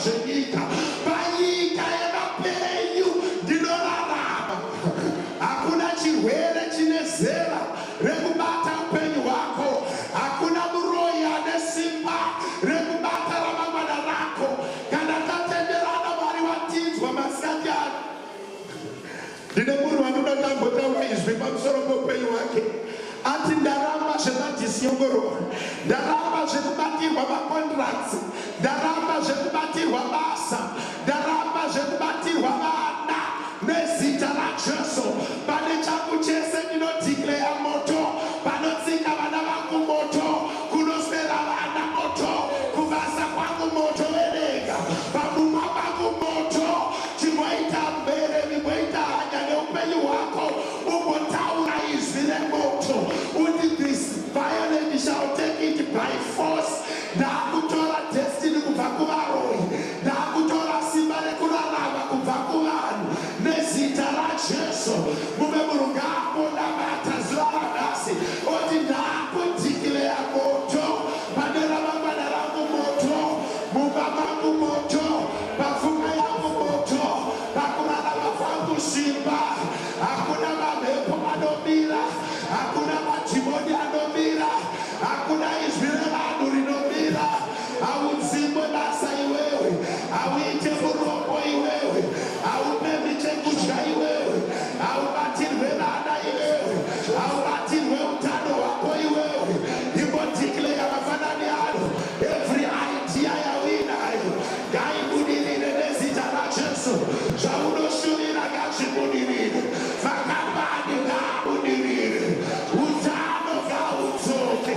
zvenyika. Panyika yemapenyu ndinorarama. Hakuna chirwere chine zera rekubata upenyu hwako. Hakuna muroyi ane simba rekubata ramangwana rako. Kana tatenderana Mwari watinzwa masikati ano. Ndine munhu anoda tambotaura izvi pamusoro poupenyu hwake. Ati ndaramba zvemadzisiyongororo, ndaramba zvekubatirwa macontracts, ndaramba zvekubatirwa basa, ndaramba zvekubatirwa vana nezita raJesu. Pane changu chese ndinodhikleya moto, panotsika vana vangu moto, kunoswera vana moto, kuvasa kwangu moto venega, pamumwa pangu moto. Chimboita mbere, mimboita hanya neupenyu hwako, umbotaura izvi remoto. This violence shall take it by force. Ndakutora destiny kubva kuvaroi, ndakutora simba rekurarama kubva kuvanhu nezita raJesu. Muve mulungu akona vatazuva ranhasi oti ndakudhikileya moto pane ramangwana rangu, moto mumba mangu, moto papfungwa yangu, moto pakurarama kwangu simba. Hakuna mamhepo anomira, hakuna madhimoni anomira, hakuna izwi revanhu rinomira. Haudzimwe basa iwewe, hauite murombo iwewe, haupembi chekudya iwewe, haubatirwe vana iwewe, haubatirwe utano hwako iwewe. Imbodhikleya mafanani ano, every idea yawinayo ngaibudirire nezita raJesu. Zvaunoshuvira ngazvibudirire, makambani ngaabudirire, utano ngaudzoke,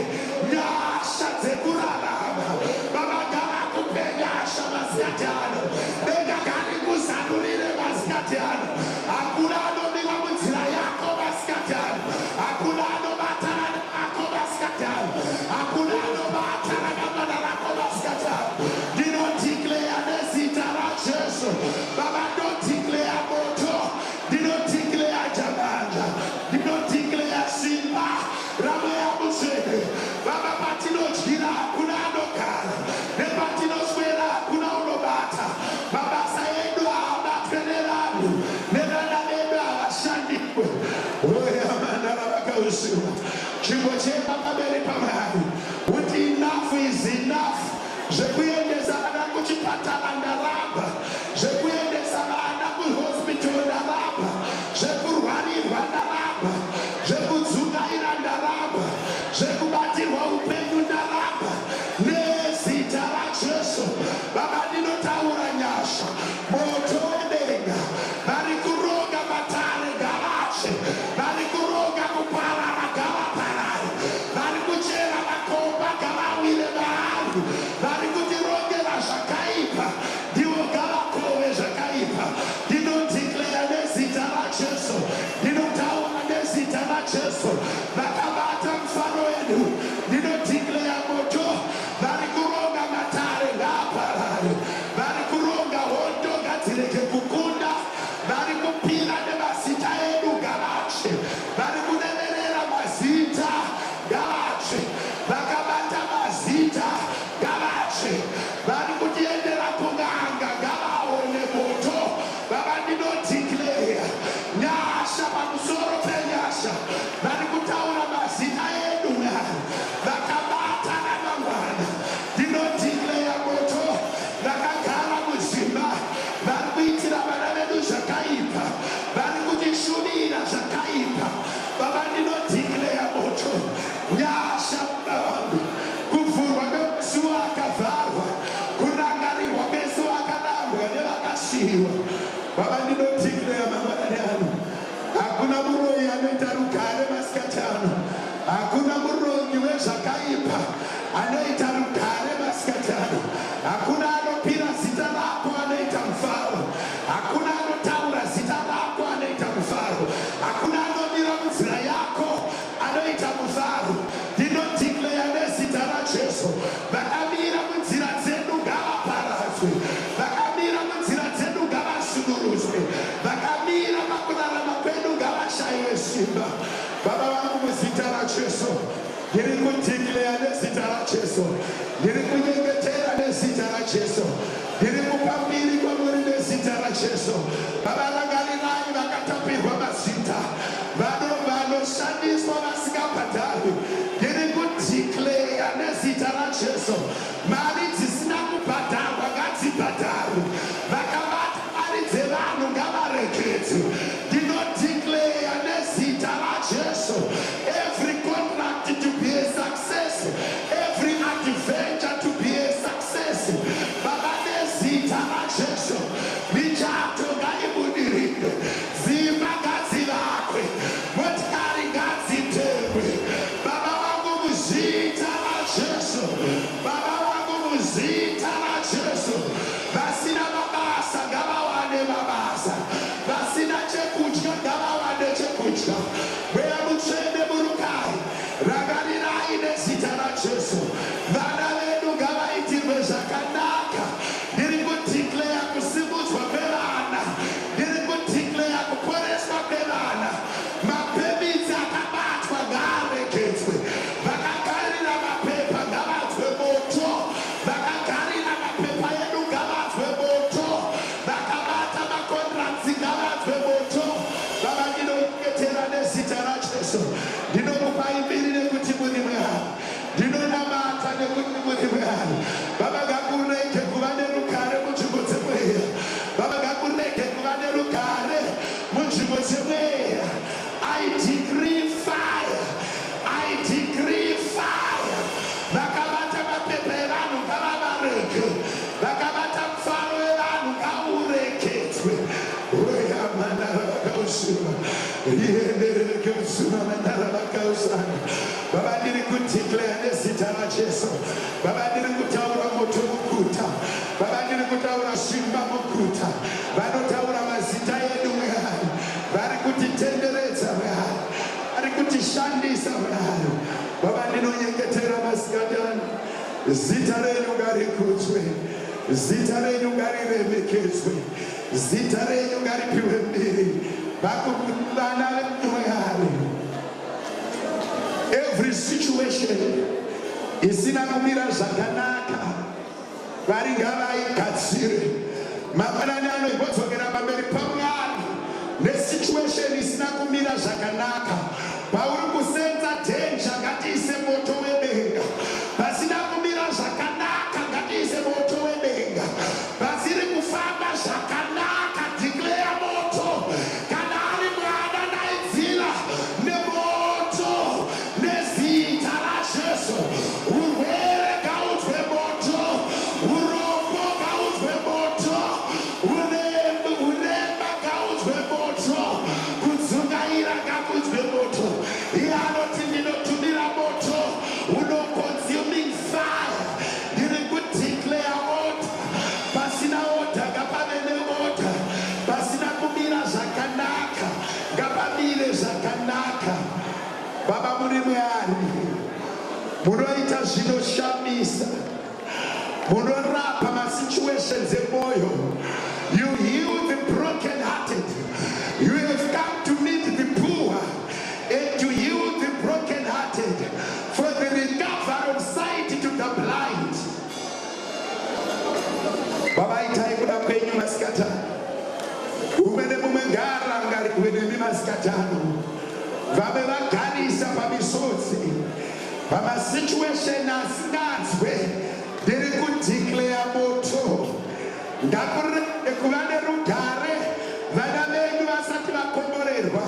nyasha dzekurarama. Baba ngavakupe nyasha masikati ano, denga ngarikuzanurire masikati ano. Hakuna anomira munzira yako masikati ano, hakuna anobatana nako masikati ano, hakuna anobatana namwana rako masikati ano. Ndinodhikleya nezita raJesu. Baba ndodhikleya moto, ndinodhikleya jabanja, ndinodhikleya simba ramweya mutsvene. Baba patinodyira hakuna anogara, nepatinoswera hakuna unobata. Mabasa edu haabatwe nevanhu, nevana vedu havashandikwe. Oyamana ravakauziva chimbochema pamberi paMwari kuti enough is enough. Zvekuendesa vana kuchipatara ndaramba, zvekuendesa vana kuhospital ndaramba, zvekurwarirwa ndaramba, zvekudzungaira ndaramba, zvekubatirwa upenyu ndaramba nezita raJesu. Baba ndinotaura nyasha, moto wedenga vari kuronga matare ngavashe, vari kuronga kuparara ngavaparare, vari kuchera makomba ngavawire vanhu, vari kutirongera zvakaipa ndivo ndiri kunyengetera nezita raJesu, ndiri kupambiri kwamuri nezita raJesu. Baba, rangarirai vakatapirwa mazita, vanoshandiswa vasingabhadharwi, ndiri kudhikleya nezita raJesu, mari dzisina kubhadharwa ngadzibhadharwe, vakabata mari dzevanhu ngavarekedzwe. Ndinodhikleya nezita raJesu, every contract to be a success, every adventure to be a success. Baba, nezita raJesu, michato ngaibudirire, dzimba ngadzivakwe, motikari ngadzitengwe. Baba vangu muzita raJesu, Baba vangu muzita raJesu, vasina mabasa ngavawane mabasa, vasina chekudya ngavawane chekudya. Mweya mutsvene murukai, rangarirai nezita raJesu, vana vedu ngavaitirwe zvakanaka. Ndiri kudhikleya kusimudzwa kwevana, ndiri kudhikleya kuporeswa kwevana. Mapemidzi akabatwa ngaaregedzwe, vakagarira mapepa ngavadzwe moto, vakagarira mapepa edu ngavadzwe moto, vakabata makontracts ngavadzwe moto. Baba, ndinonyengetera nezita raJesu, ndinokupai mbiri nekuti muri Mwari, ndinonamata nekuti muri Mwari. Baba, ngakurege kuva nerugare munzvimbo dzemweya, Baba, ngakurege kuva nerugare munzvimbo dzemweya. I decree fire, I decree fire. Vakabata mapepa evanhu ngavavarege, vakabata mufaro wevanhu ngauregedzwe. Weya manara vakausima, riendereke usima manara vakausana. Baba, ndiri kudhikleya nezita raJesu. Baba, ndiri kutaura moto muguta, Baba, ndiri kutaura simba muguta. Vanotaura mazita edu Mwari, vari kutitenderedza Mwari, vari kutishandisa Mwari. Baba, ndinonyengetera masikatani, zita renyu ngarikudzwe, zita renyu ngariremekedzwe, zita renyu ngaripiwe mbiri pakuvana venyu Mwari. Every situation isina kumira zvakanaka, vari ngavaigadzire. Mangwanani anoibodzokera pamberi paMwari nesituation isina kumira zvakanaka. Pauri kusenza dhenja, ngatiise moto wedenga. Pasina kumira zvakanaka, ngatiise moto wedenga. Pasiri kufamba zvakanaka, declare moto. Kana ari mwana naidzira nemoto nezita raJesu. Urwere ngaudzwe moto, urombo ngaudzwe moto, uremba ngaudzwe moto, kudzungaira ngakudzwe moto. Iye anoti ndinotumira moto, uno-consuming fire. Ndiri kudhikleya moto, pasina oda ngapave nemoto, pasina kumira zvakanaka ngapamire zvakanaka. Baba, muri Mwari, munoita zvinoshamisa, munorapa masituations emwoyo. You heal the broken-hearted. You have come to meet the poor and to heal the broken-hearted, for the recovery of sight to the blind. Baba, itai kuda kwenyu masikatano, umene mumengara ngari kuwenemi masikatano, vave vagarisa pamisodzi, pamasituation asinganzwe. Ndiri kudhikleya moto, ngakurege kuva nerugare vana venyu vasati vakomborerwa,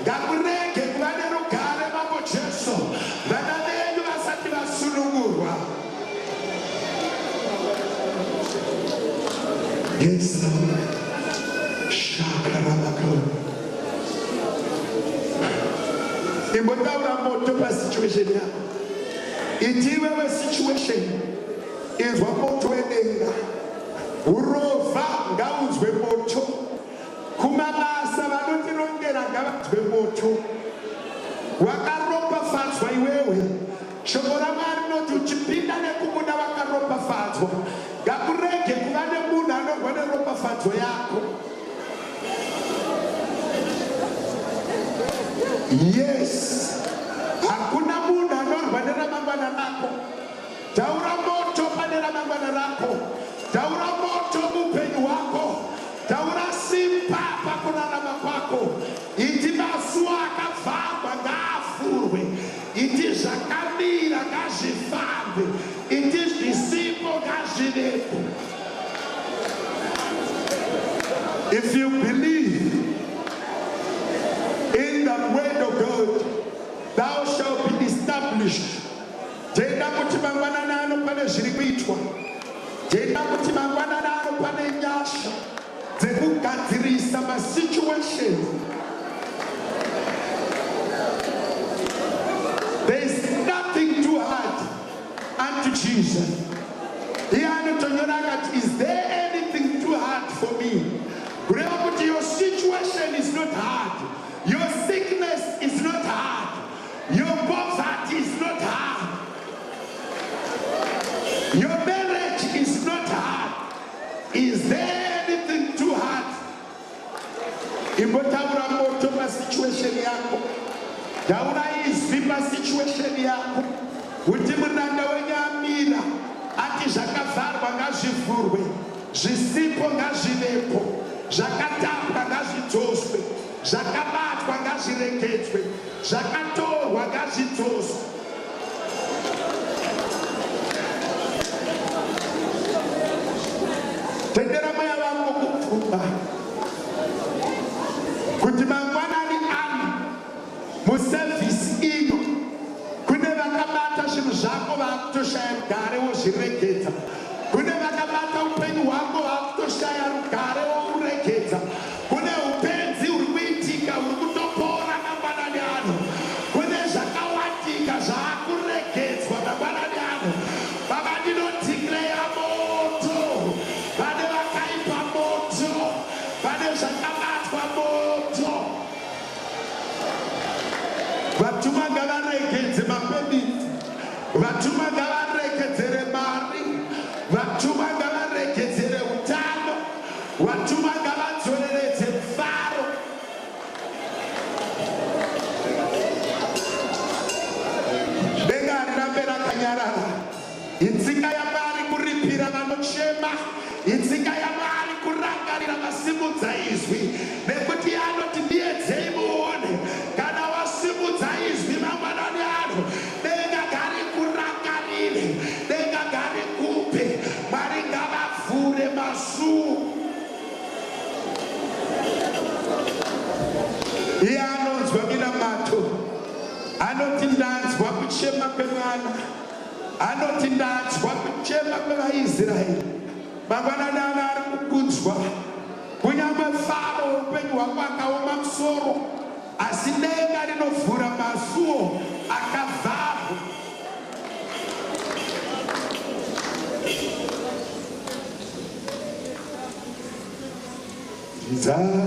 ngakurege kuva nerugare mambo Jesu vana venyu vasati vasunungurwa. Yes, Lord. Shakaramako. Imbotaura moto pa situation yako. Itiwewe situation izwa moto wedenga, urova ngaudzwe moto, kumabasa vanotirongera ngavadzwe moto. Wakaropafadzwa iwewe, shoko raMwari rinoti uchipinda nekubuda wakaropafadzwa. Ngakurege kuva nemunhu anorwa neropafadzo yako. Yes, hakuna munhu anorwa neramangwana rako. Taura taura moto mupenyu wako, taura simba pakurarama kwako. Iti mazuva akavharwa ngaavhurwe, iti zvakamira ngazvifambe, iti zvisipo ngazvivepo. If you believe in the word of God, thou shalt be established. Tenda kuti mangwanana ano pane zviri kuitwa. Tenda kuti mangwanana ano pane nyasha dzekugadzirisa masituation. There is nothing too hard unto Jesus. Is there anything too hard for me? Remember, your situation is not hard. Your sickness is not hard. Your poverty is not hard. Your marriage is not hard. Is there anything too hard? Imbotaura moto ma situation yako. Taura izvi ma situation yako. Kuti muranda wenyamira ati zvakavharwa ngazvivhurwe, zvisipo ngazvivepo, zvakatapwa ngazvidzoswe, zvakabatwa ngazvirekedzwe, zvakatorwa ngazvidzoswe. Tendera maya vangu kupfumba kuti mangwanani ano muservisi ino kune vakabata zvinhu zvako vakutoshaya rugare wozviregedza, kune vakabata upenyu hwako vakutoshaya rugare wouregedza, kune upenzi huri kuitika huri kutopora mangwanani ano, kune zvakawatika zvaakuregedzwa mangwanani ano. Baba ndinotikireya moto, pane vakaipa moto, pane zvakabatwa moto. Vatuma ngavaregedze mapenditi, vatuma ngavaregedzere mari, vatuma ngavaregedzere utano, vatuma ngavadzoreredze mfaro. Denga rirambe rakanyarara. Inzika yaMwari kuripira vanochema, inzika yaMwari kurangarira vasimudza izwi, nekuti anoti ndiedzei muone kana wasimudza izwi mangwanani ano. Denga gari kurangarire, denga gari kupe, Mwari ngavavhure masuo. Iye anonzwa minamato, anoti ndanzwa kuchema kwemwana, anoti ndanzwa kuchema kwevaIsraeri. Mangwanani ano ari kukudzwa, kunyange Faro upenyu hwako akaoma musoro, asi denga rinovhura masuo akavharwa. Jesus.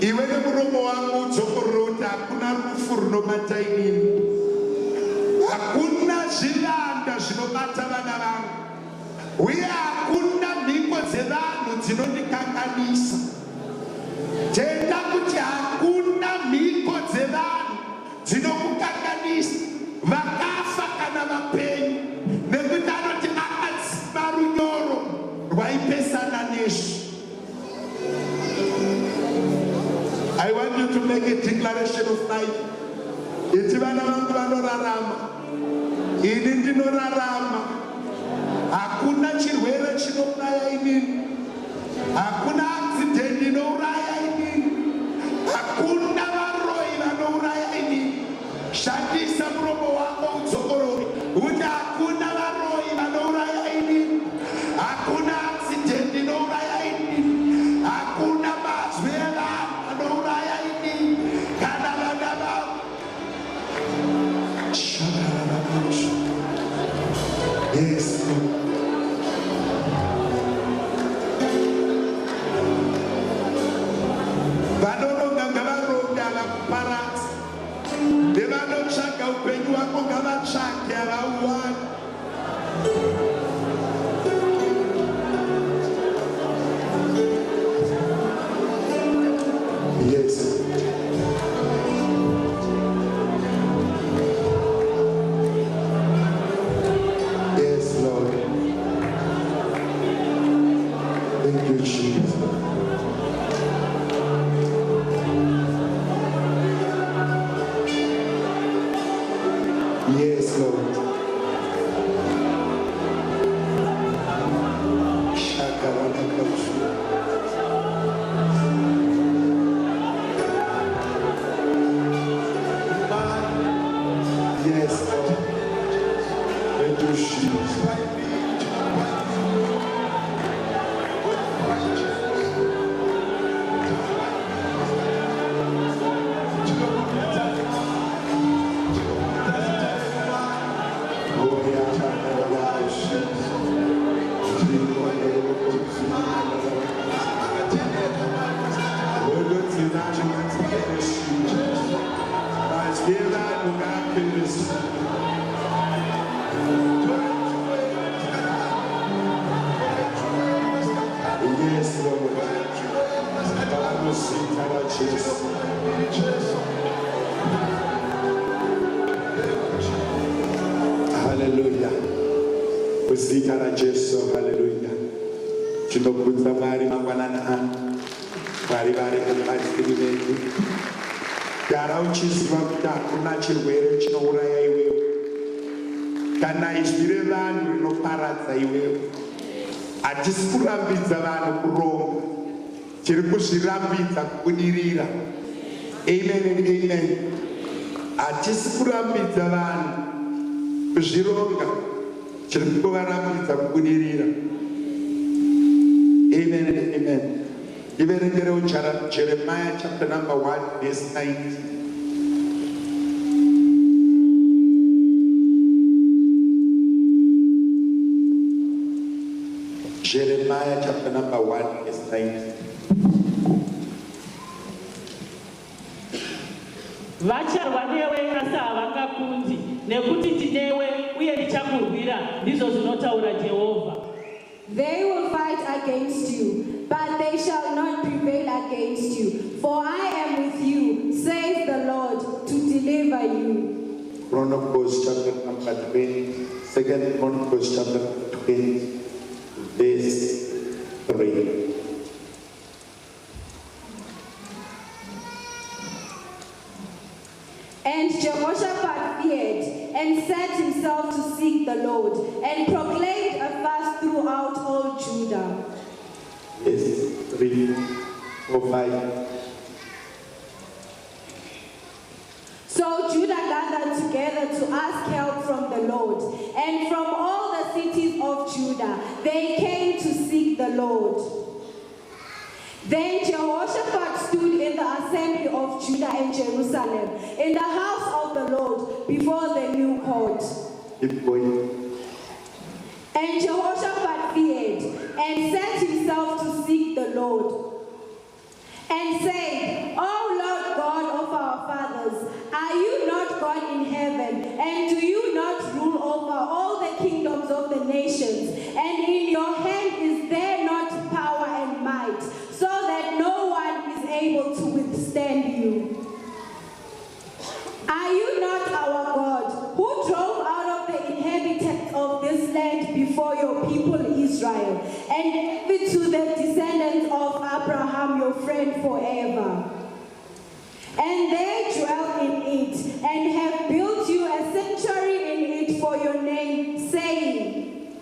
iwe nemuromo wangu udzokorota hakuna rufu runobata inini, hakuna zvilanda zvinobata vana vangu, uye hakuna mhiko dzevanhu dzinondikanganisa. Tenda kuti hakuna mhiko dzevanhu dzinokukanganisa, vakafa kana vapenyu, nekuti anoti akadzima runyoro rwaipesana nesu. I want you to make a declaration of life. Iti vana vangu vanorarama, ini ndinorarama. Hakuna chirwere chinouraya inini, hakuna accident inouraya inini, hakuna varoi vanouraya inini. Shandisa muromo wako udzokorore kuti hakuna varoi vanouraya inini, hakuna accident inouraya inini, hakuna mazwi evanhu vanouraya inini kana vana vangu. Yes, vanononga ngavaronga vakuparadza, nevanotsvaga upenyu hwako ngavatsvage havauwani. Yes. Yes, Lord. Thank you, Jesus. Yes, Lord. Yes, Lord. Thank you, Jesus. Yes, Lord. Hallelujah. Kuzita na Jesu, hallelujah. Tinokudza Mwari mangwanani ano. Mwari vari kubatsiri vedu. Gara uchiziva kuti hakuna chirwere chinouraya iwewe, kana izwi revanhu rinoparadza iwewe. Hatisi kurambidza vanhu kuronga, tiri kuzvirambidza kubudirira. Amen and amen. Hatisi kurambidza vanhu kuzvironga, tiri kuvarambidza kubudirira. Amen and amen. Iverengerewo Jeremiah chapter number 1 verse 19. Jeremiah chapter number 1 verse 19. Vacharwa newe asi havangakundi, nekuti ndinewe uye ndichakurwira, ndizvo zvinotaura Jehovha. They will fight against you, but they shall not prevail against you. For I am with you, says the Lord, to deliver you. Chronicles chapter number 20, 2 Chronicles chapter 20, verse 3. And Jehoshaphat feared and set himself to seek the Lord, and proclaimed a fast throughout all Judah. Verse 3, 4, 5. So Judah gathered together to ask help from the Lord, and from all the cities of Judah they came to seek the Lord. Then Jehoshaphat stood in the assembly of Judah and Jerusalem, in the house of the Lord, before the new court. Keep going. And Jehoshaphat feared, and set himself to seek the Lord, and said, fathers, are you not God in heaven? And do you not rule over all the kingdoms of the nations? And in your hand is there not power and might, so that no one is able to withstand you? Are you not our God, who drove out of the inhabitants of this land before your people Israel, and gave it to the descendants of Abraham, your friend, forever? And they dwell in it, and have built you a sanctuary in it for your name, saying,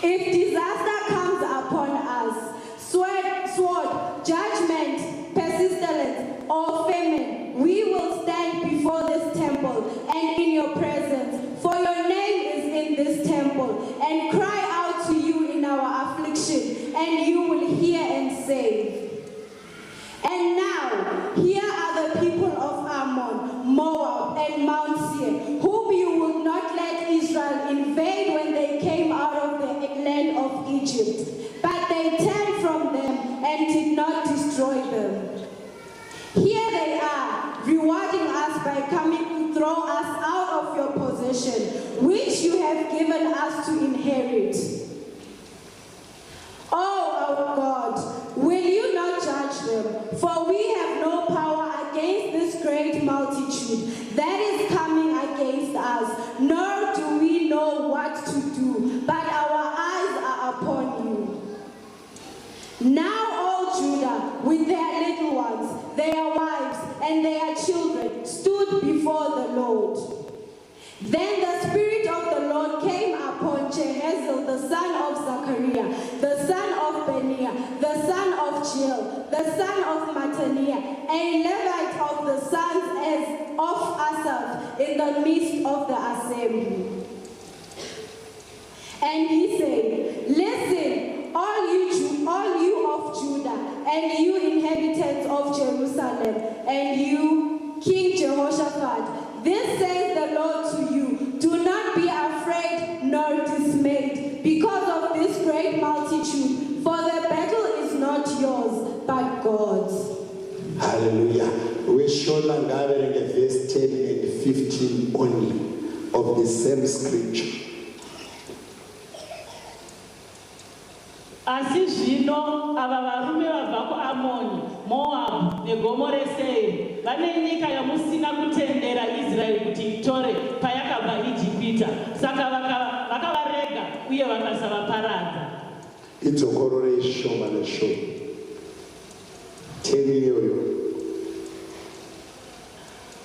if disaster comes upon us, sword, judgment, pestilence, or famine, we will stand before this temple and in your presence, for your name is in this temple, and cry out to you in our affliction, and you will hear and save. And now, here are the people of Ammon, Moab, and Mount Seir, whom you would not let Israel invade when they came out of the land of Egypt. But they turned from them and did not destroy them. Here they are, rewarding us by coming to throw us out of your possession, which you have given us to inherit. Oh, our God, will you not judge them? For we have no power against this great multitude that is coming against us, nor do we know what to do, but our eyes are upon you. Now all Judah, with their little ones, their wives, and their children, stood before the Lord. Then the Spirit of the Lord came upon Jehaziel, the son of Zechariah, the son of Benaiah, the son of Jeiel, the son of Mattaniah, a Levite of the sons of Asaph, in the midst of the assembly. And he said, listen, all you of Judah, and you inhabitants of Jerusalem, and you, King Jehoshaphat, this says the Lord to you, do not be afraid nor dismayed because of this great multitude, for the battle is not yours, but God's. Hallelujah. We show verse 10 and 15 only of the same scripture. Asi zvino ava varume vabva kuAmoni, Moab negomo reSeiri vane nyika yamusina kutendera Israeri kuti itore payakabva Ijipita, saka vakavarega uye vakasavaparadza. Idzokorore shoma neshoma. Teni iyoyo.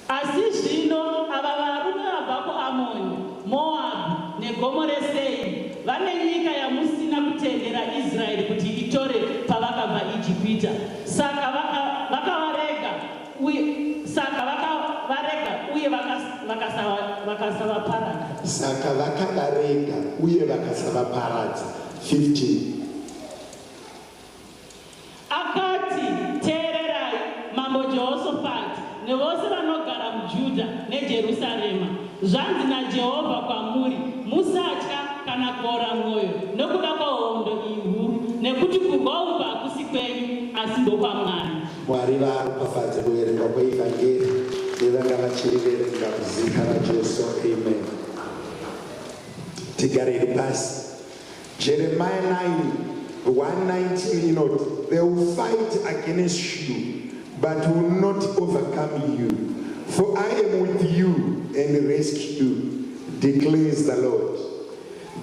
Asi zvino ava varume vabva kuAmoni, Moab negomo reSeiri vane nyika yamusina kutendera Israeri kuti itore pavakabva Ijipita, saka vakavarega uye vakasavaparadza. Saka vakavarega uye vakasavaparadza. 15. Akati, teererai, mambo Jehoshaphat nevose vanogara muJudha neJerusarema, zvanzi naJehovha kwamuri, musatya kana kuora mwoyo nokuda kwehondo iyi huru, nekuti kurwa uku hakusi kwenyu asi ndokwaMwari. Mwari varopafadze kuverenga kweivhangeri nevanga vachiriverenga muzita raJesu. Amen. Tigarei pasi. Jeremiah 9:119, note, they will fight against you, but will not overcome you. For I am with you and rescue you, declares the Lord.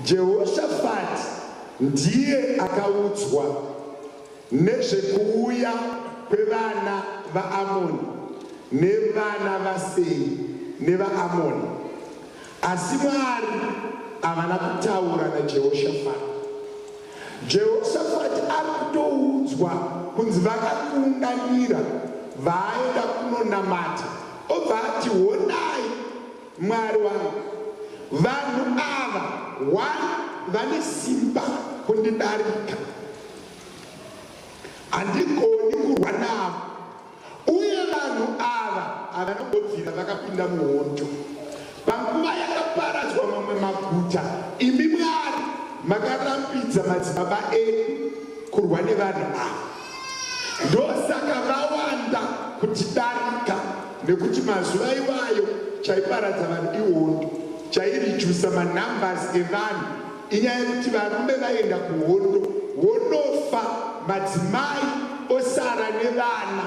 Jehoshaphat ndiye akaudzwa nezvekuuya kwevana vaAmoni nevana vaSeiri nevaAmoni, asi Mwari havana kutaura naJehoshaphat. Jehoshaphat ari kutoudzwa kunzi vakakuunganira vaenda kunonamata, obva ati honai Mwari wangu, vanhu ava vane simba kundidarika, handigoni kurwa navo, uye vanhu ava havanambobvira vakapinda muhondo. Panguva yakaparadzwa mamwe maguta, imi Mwari makarambidza madzibaba edu kurwa nevanhu ava, ndosaka vawanda kutidarika nekuti mazuva iwayo chaiparadza vanhu ihondo, chairijusa manumbers evanhu inyaya yekuti varume vaenda kuhondo wonofa, madzimai osara nevana.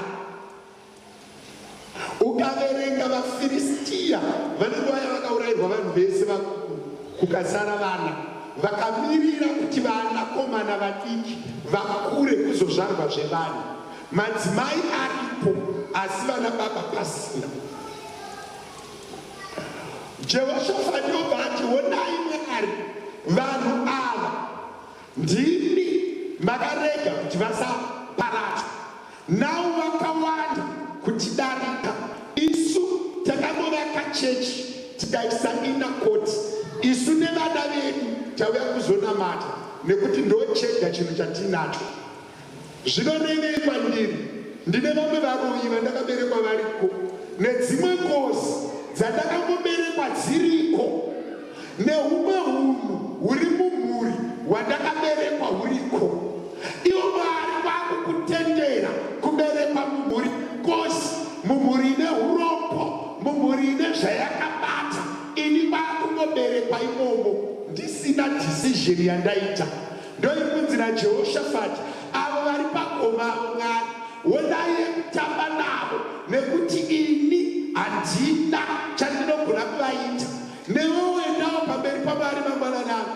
Ukaverenga vaFiristia vane nguva yavakaurayirwa vanhu vese kukasara vana, vakamirira kuti vanakomana vadiki vakure kuzozvarwa zvevanhu, madzimai aripo asi vana baba pasina. Jehoshafati obva ati, honai Mwari, vanhu ava ndimi makarega kuti vasaparadzwa, nau vakawanda kutidarika. Isu takandovaka chechi tikaisa ina koti, isu nevana vedu tauya kuzonamata nekuti ndochega chinhu chatinacho. Zvino neinei kwandiri, ndine vamwe varoyi vandakaberekwa variko, nedzimwe ngozi dzandakangoberekwa dziriko, nehumwe hunhu huri mumhuri hwandakaberekwa huriko. Ivo Mwari vakukutendera kuberekwa mumhuri ngozi, mumhuri ine urombo, mumhuri ine zvayakabata. Ini vakungoberekwa imomo ndisina decision yandaita. Ndoiri kunzira Jehoshafati, avo vari pagoma avo Mwari, honai yekutamba navo, nekuti ini handina chandinogona kuvaita. Newe uendawo pamberi paMwari mangwanani,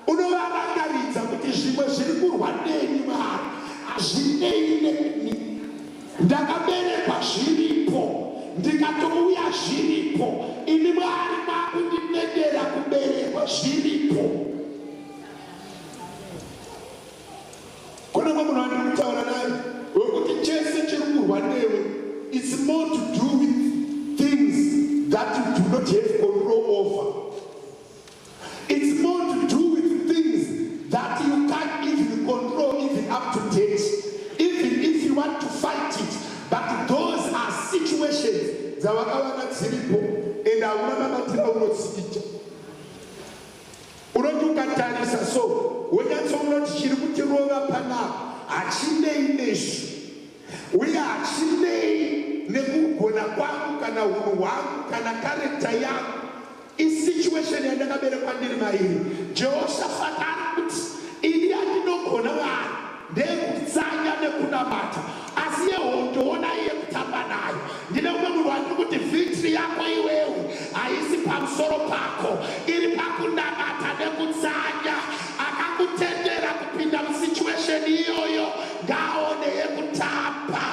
unovarangaridza kuti zvimwe zviri kurwa neni Mwari hazvinei neni. Ndakaberekwa zviripo, ndikatouya zviripo, ini Mwari makundinedera kuberekwa zviripo. Kune munhu wandinokutaura naye wekuti chese chiri kurwa newe, it's more to do with things that you do not have control over. It's more to do with things that you can't even control, even up to date, even if you want to fight it. But those are situations dzavakavana dziripo, and hauna mabatiro aunodziita. Unoti ukatarisa so wonyatsounoti chiri kutirova panapa hachinei nezvi, uye hachinei nekugona kwangu kana hunhu hwangu kana karekta yangu. Isituation yandakaberekwa ndiri mairi. Jehoshafati ari kuti ini handinogona vanhu ndekutsanya nekunamata, asi yehondo honai yekutamba nayo. Ndine umwe munhu wandiri kuti victory yako iwewe haisi pamusoro pako, iri pakunamata nekutsanya. Akakutendera kupinda musituation iyoyo ngaone yekutamba.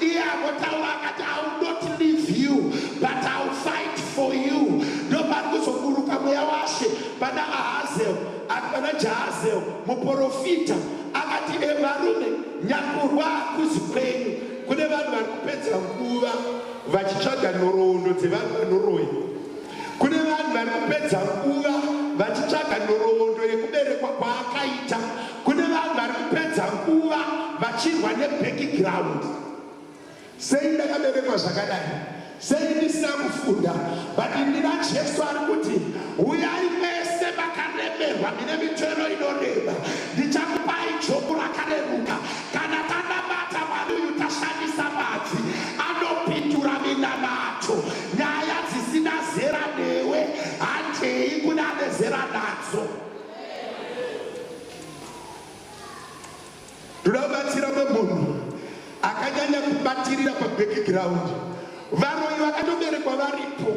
Iye agotaura akati, I will not leave you but I will fight for you. Ndopari kuzoburuka mweya washe pana Ahazel, pana Jahazel muprofita akati, varume nyakurwa kuzi kwenyu. Kune vanhu vari kupedza nguva vachitsvaga nhoroondo dzevanhu vanoroya. Kune vanhu vari kupedza nguva vachitsvaga nhoroondo yekuberekwa kwaakaita. Kune vanhu vari kupedza nguva vachirwa nebackground. Sei ndakaberekwa zvakadai? Sei ndisina kufunda? But ndina Jesu ari kuti, uyai mese vakaremerwa mine mitero inoreba, ndichakupai jobu rakareruka. Kana tanamata Mwari uyu tashandisa madzi anopindura minamato. Nyaya dzisina zera newe handei kuna ane zera nadzo. Ndoda kubatsira munhu akanyanya kubatirira pabackground. Varoyi vakatoberekwa varipo.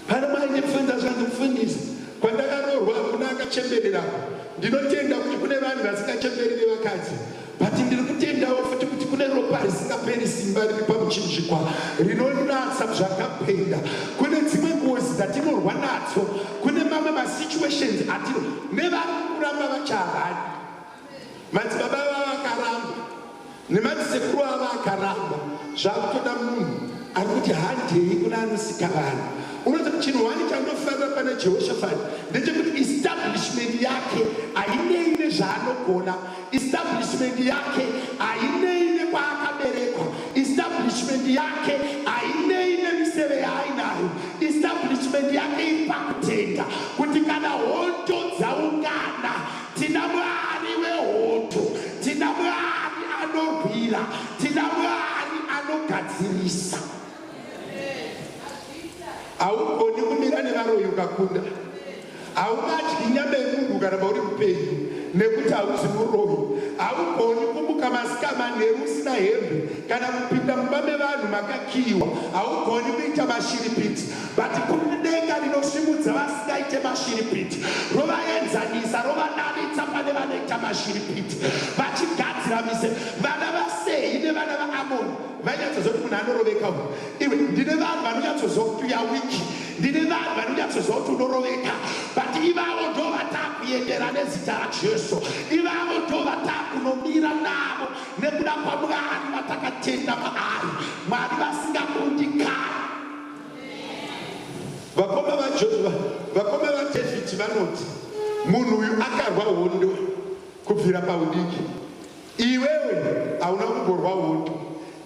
Pana mai nepfenza zvandimufundisa kwandakaroorwa kuna akachembererapo. Ndinotenda kuti kune vanhu vasingachemberere vakadzi, but ndiri kutendawo futi kuti kune ropa risingaperi simba riri pamuchinjikwa rinonatsa zvakapenda. Kune dzimwe ngozi dzatinorwa nadzo, kune mamwe masituations atino nevari kuramba vachahani. Madzibaba vakaramba nemadzisekuru ava akaramba. Zvakutoda munhu ari kuti handei kuna anosika vanhu. Unozi chinhu wani chandofarira pana Jehoshafati ndechekuti establishment yake hainei nezvaanogona, establishment yake hainei nekwaakaberekwa, establishment yake hainei nemiseve yaainayo, establishment yake iri pakutenda kuti kana hondo dzaungana, tina Mwari wehondo, tina Mwari anorwira, tina Mwari anogadzirisa. nevaroyi ukakunda haungadyi nyama yemunhu ukaramba uri mupenyu nekuti hauzi muroyi. Haugoni kumuka masikamanheru usina hembe kana kupinda mumba mevanhu makakiyiwa. Haugoni kuita mashiripiti. But kune denga rinosvimudza vasingaite mashiripiti, rovaenzanisa rovananitsa pane vanoita mashiripiti vachigadzira mise. Vana vaSehi nevana vaAmoni vainyatsozoti munhu anoroveka uyu. Iwe ndine vanhu vanonyatsozoti uya wiki, ndine vanhu vanonyatsozoti unoroveka, but ivavo ndo vatakuendera nezita raJesu. Ivavo ndo vatakunomira navo nekuda kwaMwari vatakatenda maari, Mwari vasingakundikana. Vakoma vaDhavhidhi vanoti munhu uyu akarwa hondo kubvira paudiki, iwewe hauna kumborwa hondo.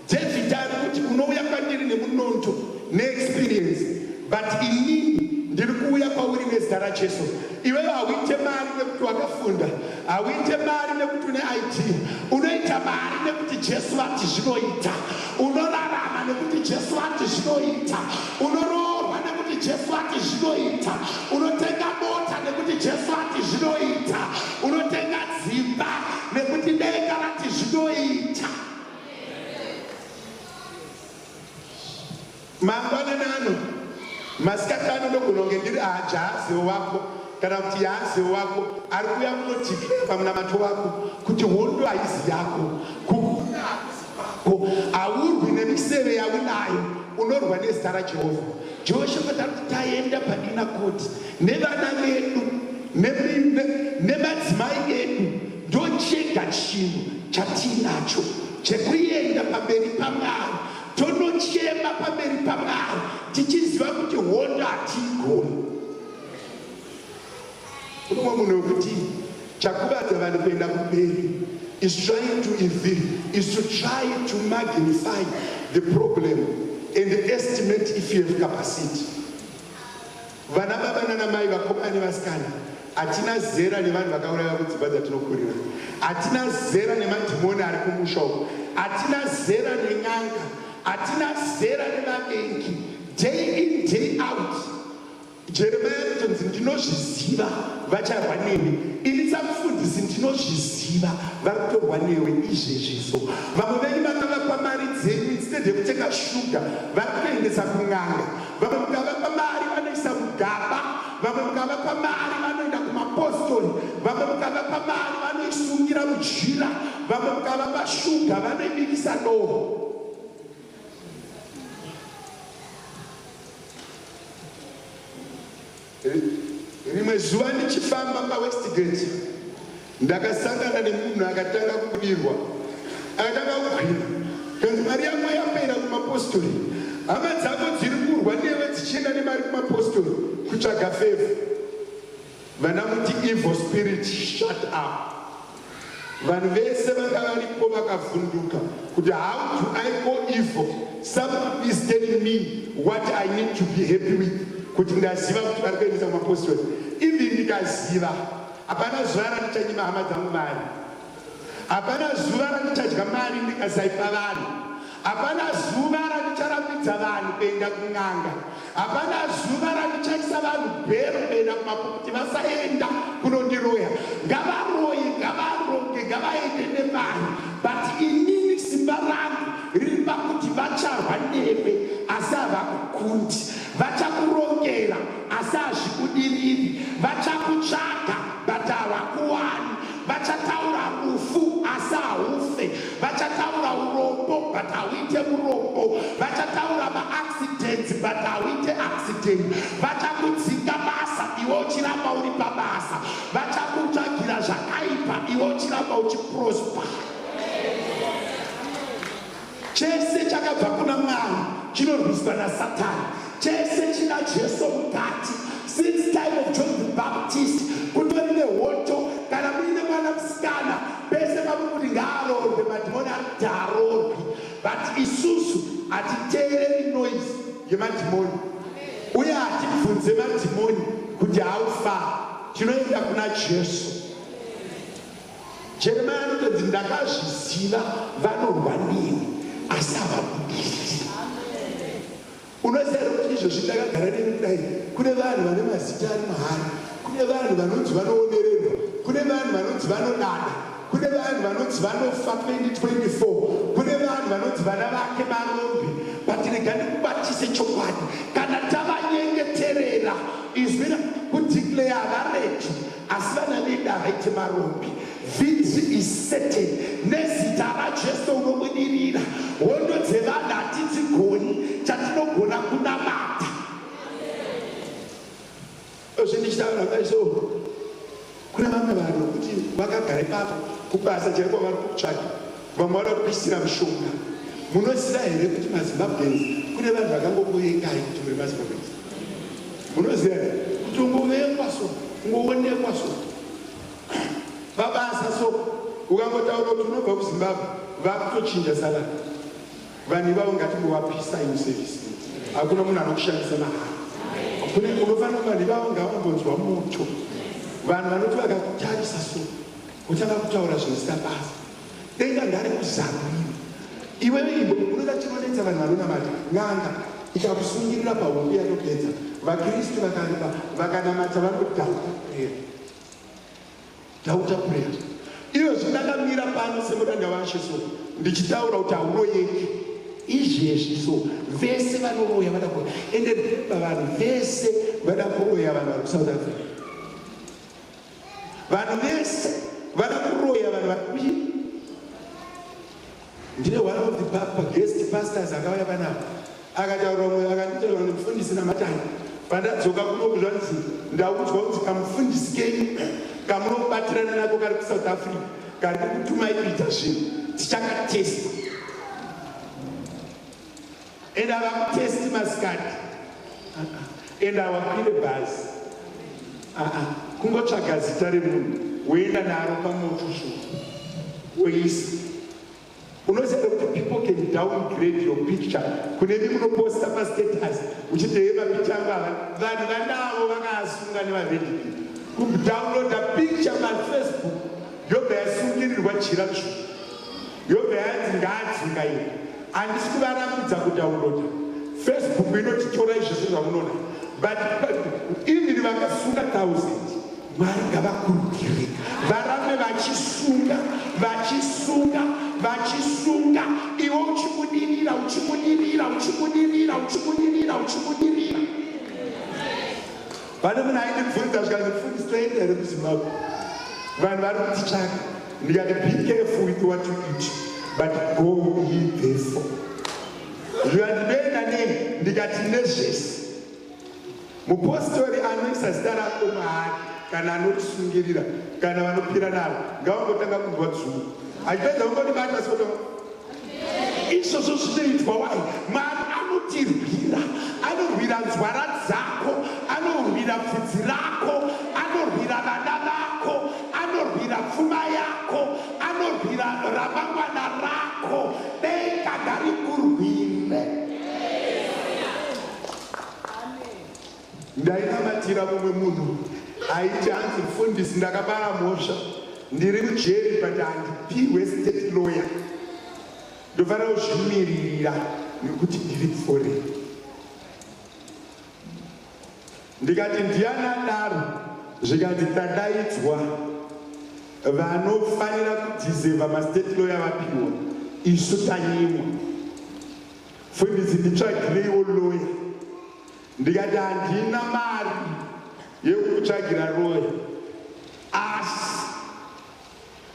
Dhavhidhi ari kuti unouya kwandiri nemunondo neexperience, but inini ndiri kuuya kwauri nezita raJesu. Iwewe hauite mari nekuti wakafunda, hauite mari nekuti une idea, unoita mari nekuti Jesu vati zvinoita. Unorarama nekuti Jesu vati zvinoita. Unoroorwa nekuti Jesu vati zvinoita. Unotenga mota nekuti Jesu vati zvinoita. Unotenga dzimba nekuti denga vati zvinoita. Mangwanani masikati anogona kunge ndiri jahazi wako kana kuti yahazi wako ari kuuya kunodhikira pamunamato wako kuti hondo haizi yako, kukunda kwako, haurwi nemiseve yaunayo, unorwa nezita raJehovha. Jehoshafati ari kuti taenda padina koti nevana vedu nemadzimai edu, ndochega chinhu chatinacho chekuenda pamberi paMwari tonochema pamberi paMwari tichiziva kuti hondo hatiigoni. Kunomwe munhu wekuti chakuvadza vanhu kuenda kumberi is trying to try to magnify the problem and estimate if you have capacity. Vana baba nana mai, vakomana nevasikana, hatina zera nevanhu vakauraya kudzimba dzatinokurira, hatina zera nemadhimoni ari kumusha uko, hatina zera nenyanga, hatina zera nevavengi. Day in day out, Jeremiah Johnson ndinozviziva vacharwa newe, ini samufundisi ndinozviziva vari kutorwa newe izvezvizo. Vamwe venyu vakavapa mari dzenyu instead yekutenga shuga vari kuendesa kun'anga. Vamwe mukavapa mari vanoisa mugaba, vamwe mukavapa mari vanoenda kumapostori, vamwe mukavapa mari vanoisungira mujira, vamwe mukavapa shuga vanoibikisa doro. Rimwe zuva ndichifamba paWestgate ndakasangana nemunhu akatanga kudirwa, akatanga kukwira, kanzi mari yako yapera kumapostori, hama dzako dziri kurwa newe dzichienda nemari kumapostori kutsvaga favor. Vanamuti evil spirit shut up. Vanhu vese vanga varipo vakavhunduka kuti how do I go evil? Someone is telling me what I need to be happy with. Kuti ndaziva kuti vari kuendesa kumapostori. Ivi ndikaziva hapana zuva randichanyima hama dzangu mari, hapana zuva randichadya mari ndikasaipa vanhu, hapana zuva randicharambidza vanhu kuenda kun'anga, hapana zuva randichaisa vanhu bhero kuenda kumapo kuti vasaenda kunondiroya. Ngavaroye, ngavaronge, ngavaende nemari, but inini simba rangu riri pakuti vacharwa newe asi havakukundi, vachakurongera asi hazvikudiriri, vachakutsvaga but havakuwani, vachataura rufu asi haufe, vachataura urombo but hauite murombo, vachataura maaccidents but hauite accident, vachakudzinga basa iwe uchiramba uri pabasa, vachakutsvagira zvakaipa iwe uchiramba uchiprosper. Chese chakabva kuna Mwari chinorwiswa naSatani, chese china Jesu mukati. Since time of John the Baptist kutori nehoto kana muine mwana musikana pese pamukuti ngaaroorwe, madhimoni akuti haaroorwi, but isusu hatiteereri noise yemadhimoni uye hatibvunze madhimoni kuti haufa, tinoenda kuna Jesu. Jeremiah anotonzi ndakazviziva vanorwa newe asi havabudiriri. Unoziva kuti izvozvi ndakagara nemudai kune vanhu vane mazita ari mahara, kune vanhu vanonzi vanoonererwa, kune vanhu vanonzi vanodada, kune vanhu vanonzi vanofa 2024, kune vanhu vanonzi vana vake marombi. Patirega ndikubatise chokwadi kana tavanyengeterera izvi kudeclare vareki asi vana vedu havaite marombi. Victory is certain. Nezita raJesu unobudirira. Hondo dzevanhu hatidzigoni, chatinogona kunamata. Zvindichitaura kaiso kune vamwe vanhu kuti vakagara ipapo kubasa chaiko vari kutsvaka, vamwe vari kupisira mushonga. Munoziva here kuti maZimbabweans kune vanhu vakangokuyengai kuti muri maZimbabweans? Munoziva here kuti ungovengwa so, ungoonekwa so, babasa so, ukangotaura kuti unobva kuZimbabwe vakutochinja salari. Vanhu ivavo ngatingowapisa imusevisi. Hakuna munhu anokushandisa mahara. Kune unofanira vanhu ivavo ngavambonzwa mucho. Vanhu vanoti vakakutarisa so utanga kutaura zvinosina basa. Denga ndarikuzarwira. Iwewe unoda chinonetsa vanhu vanonamata n'anga ikakusungirira pahombi yatopedza. VaKristu vakanamata vanodhauta pureya. Iyo zvindakamira pano semudanda waSheso ndichitaura kuti hauroyeki. Izvezvi so vese vanoroya vada kuroya, ende remember vanhu vese vada kuroya vanhu vari kuSouth Africa. Vanhu vese vada kuroya vanhu vari. Ndine one of the guest pastors akauya panapa akataura mumwe akanditaura nemufundisi namatani. Pandadzoka kunoku zvanzi ndakudzwa kuti kamufundisi kenyu kamunobatirana nako kari kuSouth Africa kari kutumai kuita zvinhu tichakatesta. And avakutesti masikati and avakwire bhazi kungotsvaga zita remunhu woenda naro pamoto woisa. Unoziva kuti people can downgrade your picture. Kune munoposta pastatus uchitehema picha ava vanhu vanavo vakasunga nevaredhi kudownloada picture paFacebook yobva yasungirirwa chira tsvuku yobva yanzi ngaadzinga ino. Handisi kuvarambidza kudownloada. Facebook inotitora izvozvo zvamunoona, but even vakasunga 1000 Mwari ngavakurukire varambe vachisunga vachisunga vachisunga. Iwe uchibudirira uchibudirira uchibudirira uchibudirira uchibudirira. Pane munhu aindibvunza zvikanzi toenda here kuZimbabwe. Vanhu vari kutitsvaka. Ndikati be careful with what you eat, but go ye therefore. Zvandinoenda nei? Ndikati nezvese. Mupostori anoisa zita rako mahari kana anotisungirira kana vanopira naro ngavangotanga kunzwa dzungu. Achipedza ungondibata soto izvozvo zvinoitwa wai? Mwari anotirwira, anorwira nzwara dzako, anorwira pfudzi rako, anorwira vana vako, anorwira pfuma yako, anorwira ramangwana rako. Denga ngarikurwire. Ndainamatira mumwe munhu aiti hanzi mufundisi ndakabara mhosva ndiri mujeri but handipihwe state lawyer. Ndofanira kuzvimirira nekuti ndiri foreign. Ndikati ndianadaro zvikati tadaidzwa vanofanira kudhiseva mastate lawyer vapiwa isu tanyimwa. Fundisi nditsvagireiwo lawyer. Ndikati handina mari yekutsvagira lawyer, asi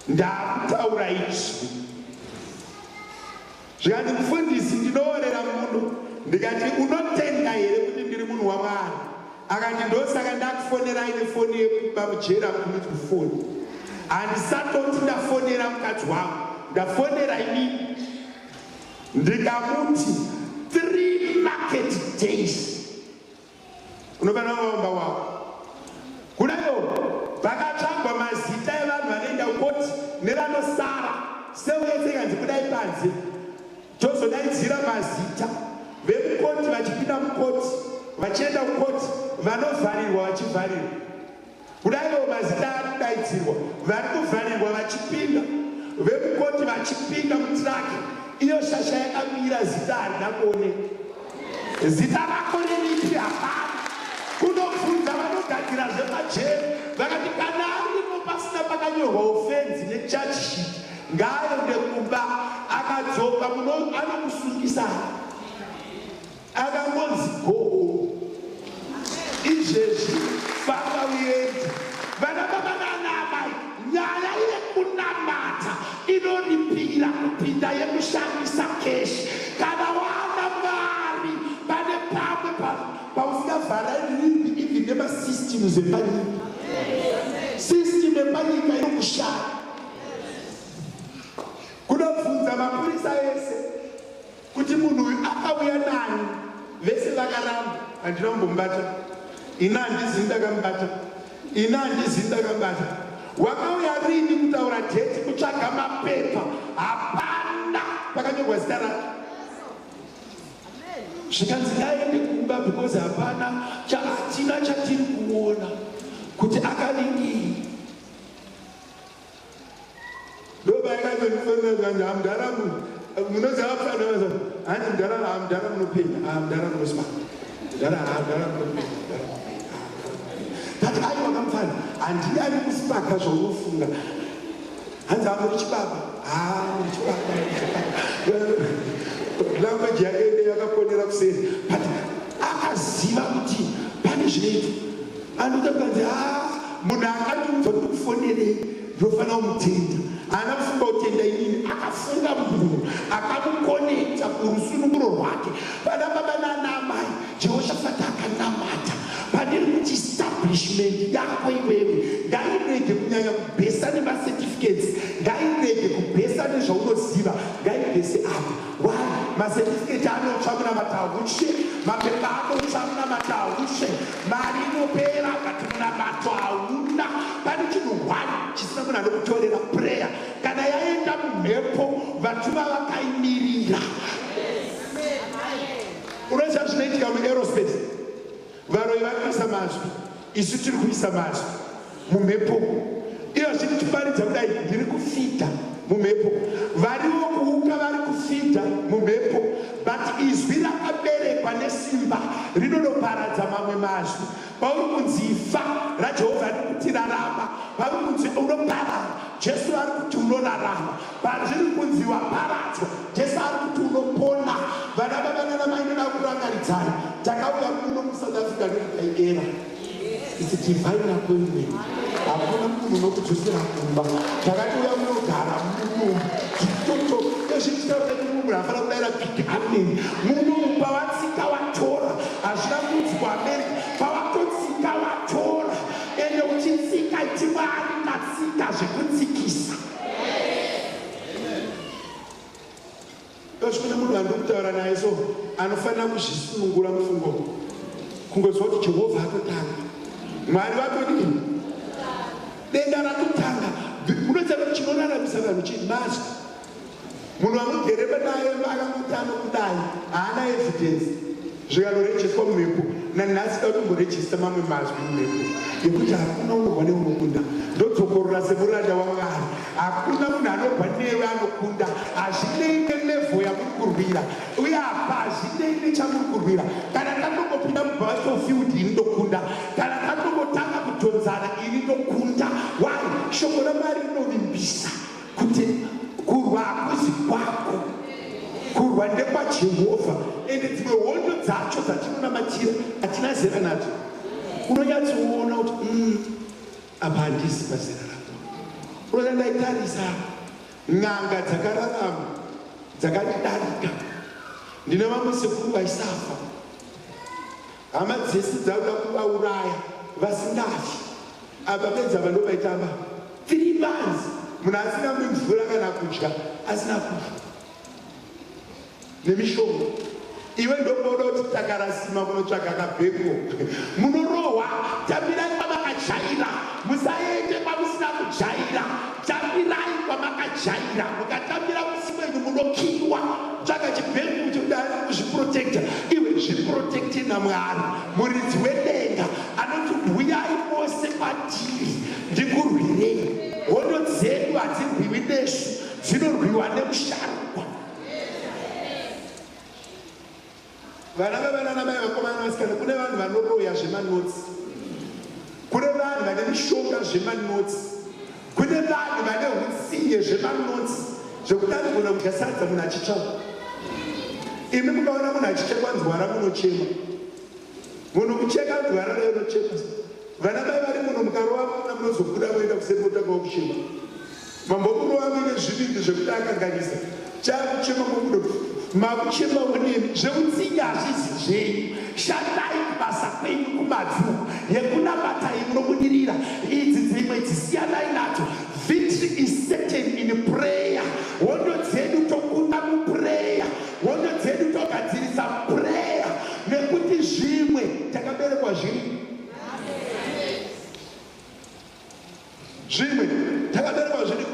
ndakutaura izvi. Zvikati mufundisi ndinoorera munhu. Ndikati unotenda here kuti ndiri munhu waMwari? Akati ndosaka ndakufonerai nefoni yekuba mujera kunoti kufoni. Handisatoti ndafonera mukadzi wangu, ndafonera inini. Ndikamuti 3 market days unofanira kuvaomba wako. Kudaio vakatsvagwa mazita evanhu vanoenda kukoti nevanosara seuyesekanzi kudai panze tozodaidzira mazita vemukoti vachipinda mukoti vachienda kukoti vanovharirwa vachivharirwa. Kudaio mazita ari kudaidzirwa vari kuvharirwa vachipinda vemukoti vachipinda mutiraki. Iyo shasha yakamira zita harina kuoneka. zita rako riripi hapana. Kunobvunza vanogadzira zvemajeri vakati kana arimo pasina pakanyorwa ofenzi nechachi sheet ngaaende kumba. Akadzoka anokusungisa akangonzi go izvezvi famba uende. Vana baba nanamai, nyaya yekunamata inoripira kupinda yekushandisa keshi. Kana wana Mwari pane pamwe pausingavhararirwi ivi nemasystems epanyika. System epanyika inokushaya. Kunobvunza mapurisa ese kuti munhu uyu akauya nani. Vese vakaramba handina kumbobata. Ina handizivi ndakamubata. Ina handizivi ndakamubata. Wakauya rini kutaura dheti kutsvaga mapepa. Hapana pakanyorwa zita rake. Zvikanzi ngaende kumba because hapana hatina chatiri kuona kuti akaringii. Ndoba yakazonifonera hamdara munoziva pano hani mdara hamdara munopenya hamdara munospa mdara hamdara munopenya. Kati aiwa kamufana handini ari kusipaka zvaunofunga. Hanzi amuri chibaba muri chibaba language yake yakaponera kuseri but akaziva kuti pane zvinoitwa. Anoita kukanzi munhu akatiudza kuti kufonerei ndinofanira kumutenda. Haana kufunga kutenda inini, akafunga munhu akamukonekta kurusununguro rwake. Vana baba nanamai, Jehoshaphat akanamata padiri kuti establishment yako iwewe ngairege kunyanya kubhesa nemacertificates, ngairege kubhesa nezvaunoziva, ngaibhese apa. Why? Macertificate anotsva munamata haushe, mapepa anotsva munamata haushe, mari inopera kati munamato hauna. Pane chinhu hwani chisina munhu anokutorera prayer. Kana yaenda mumhepo vatuma vakaimirira. Unoziva zvinoitika muaerospace. Varoi vari kuisa mazwi, isu tiri kuisa mazwi mumhepo. Iyo zviri tiparidza kudai ndiri kufidha mumhepo. Variwo kuuka vari kufidha mumhepo. But izwi rakaberekwa nesimba rinonoparadza mamwe mazwi. Pauri kunzi ifa raJehovha ari kuti rarama. Pauri kunzi unoparara, Jesu ari kuti unorarama. Pazviri kunzi waparadzwa, Jesu ari kuti unopona. Vana baba nanamai ndoda kurangaridzai. Takauya muno muSouth Africa nekudaigera. It's a divine appointment. Hakuna munhu unokudzosera kumba. Takatouya munogara muno. Chitoto ezvititaura kuti munhu afana kudaira pigamini. Munhu pawatsika watora. Hazvina kunzi kuAmerica. Pawatotsika watora. Ende uchitsika itimwari natsika zvekutsikisa. Kune munhu andokutaura naye so anofanira kuzvisunungura mufungo. Kungozwa kuti Jehovha atotanga. Mwari vatodini? Denda ratotanga. Unoziva kuti chinoraramisa vanhu chimazvi. Munhu amugereba naye akamutano kudai haana evidence. Zvikanorejestwa mumhepo. Nanhasi da kutomborejesta mamwe mazwi mumhepo. Ngekuti hakuna unorwa neunokunda. Ndodzokorora semuranda waMwari. Hakuna munhu anorwa newe anokunda. Hazvinei nelevel yamuri kurwira. Uye apa hazvinei nechamuri kurwira. Kana tangongopinda mubattlefield ini ndokunda. Kana tangongotanga kutonzana ini ndokunda. Why? Shoko raMwari rinovimbisa kuti kurwa hakuzi kwako. Kurwa ndekwaJehovha. Ende dzimwe hondo dzacho dzatinonamatira hatina zera nadzo. Unonyatsoona kuti apa handisi pazera rako. Unoda ndaitarisa n'anga dzakararama dzakatidarika. Ndine vamwe sekuru vaisafa. Hama dzese dzakuda kuvauraya vasingafi. Apa pedza vandovaitamba 3 months. Munhu asina mvura kana kudya asina kufa. Nemishonga. Iwe ndoboda kuti takarasima kunotsvaga kabheko. Munorohwa, tambirai kwamakajaira. Musaende kwamusina kujaira. Tambirai kwamakajaira. Mukatambira kusimwenyu munokiwa. Tsvaga chibheko chekudai kuzviprotecta. Iwe zviprotecte naMwari. Muridzi wedenga anoti bhuyai mose kwatiri ndikurwirei. Hondo dzedu hadzirwiwi nesu, dzinorwiwa nemusharukwa. vana vevana namai vakomana vasikana kune vanhu vanoroya zvemanotsi, kune vanhu vane mishonga zvemanotsi, kune vanhu vane utsinye zvemanotsi zvekuti anogona kudya sadza munhu achitsvaka. Imi mukaona munhu achichekwa nzwara munochema, munhu kucheka nzwara nayo unochema. Vana mai vari muno mukarova muna munozobuda moenda kusemotakawo kuchema. Mambokurova muine zvivindi zvekuti akanganisa chakuchema mobudo makuchema unemi zveutsinye hazvisi zvenyu. Shandai kubasa kwenyu kumadziro yekunamata munobudirira. Idzi dzimwe dzisiyanai nadzo. Victory is certain in prayer. Hondo dzedu tokunda muprayer, hondo dzedu togadzirisa prayer, nekuti zvimwe takaberekwa zviri. Zvimwe takaberekwa zviri.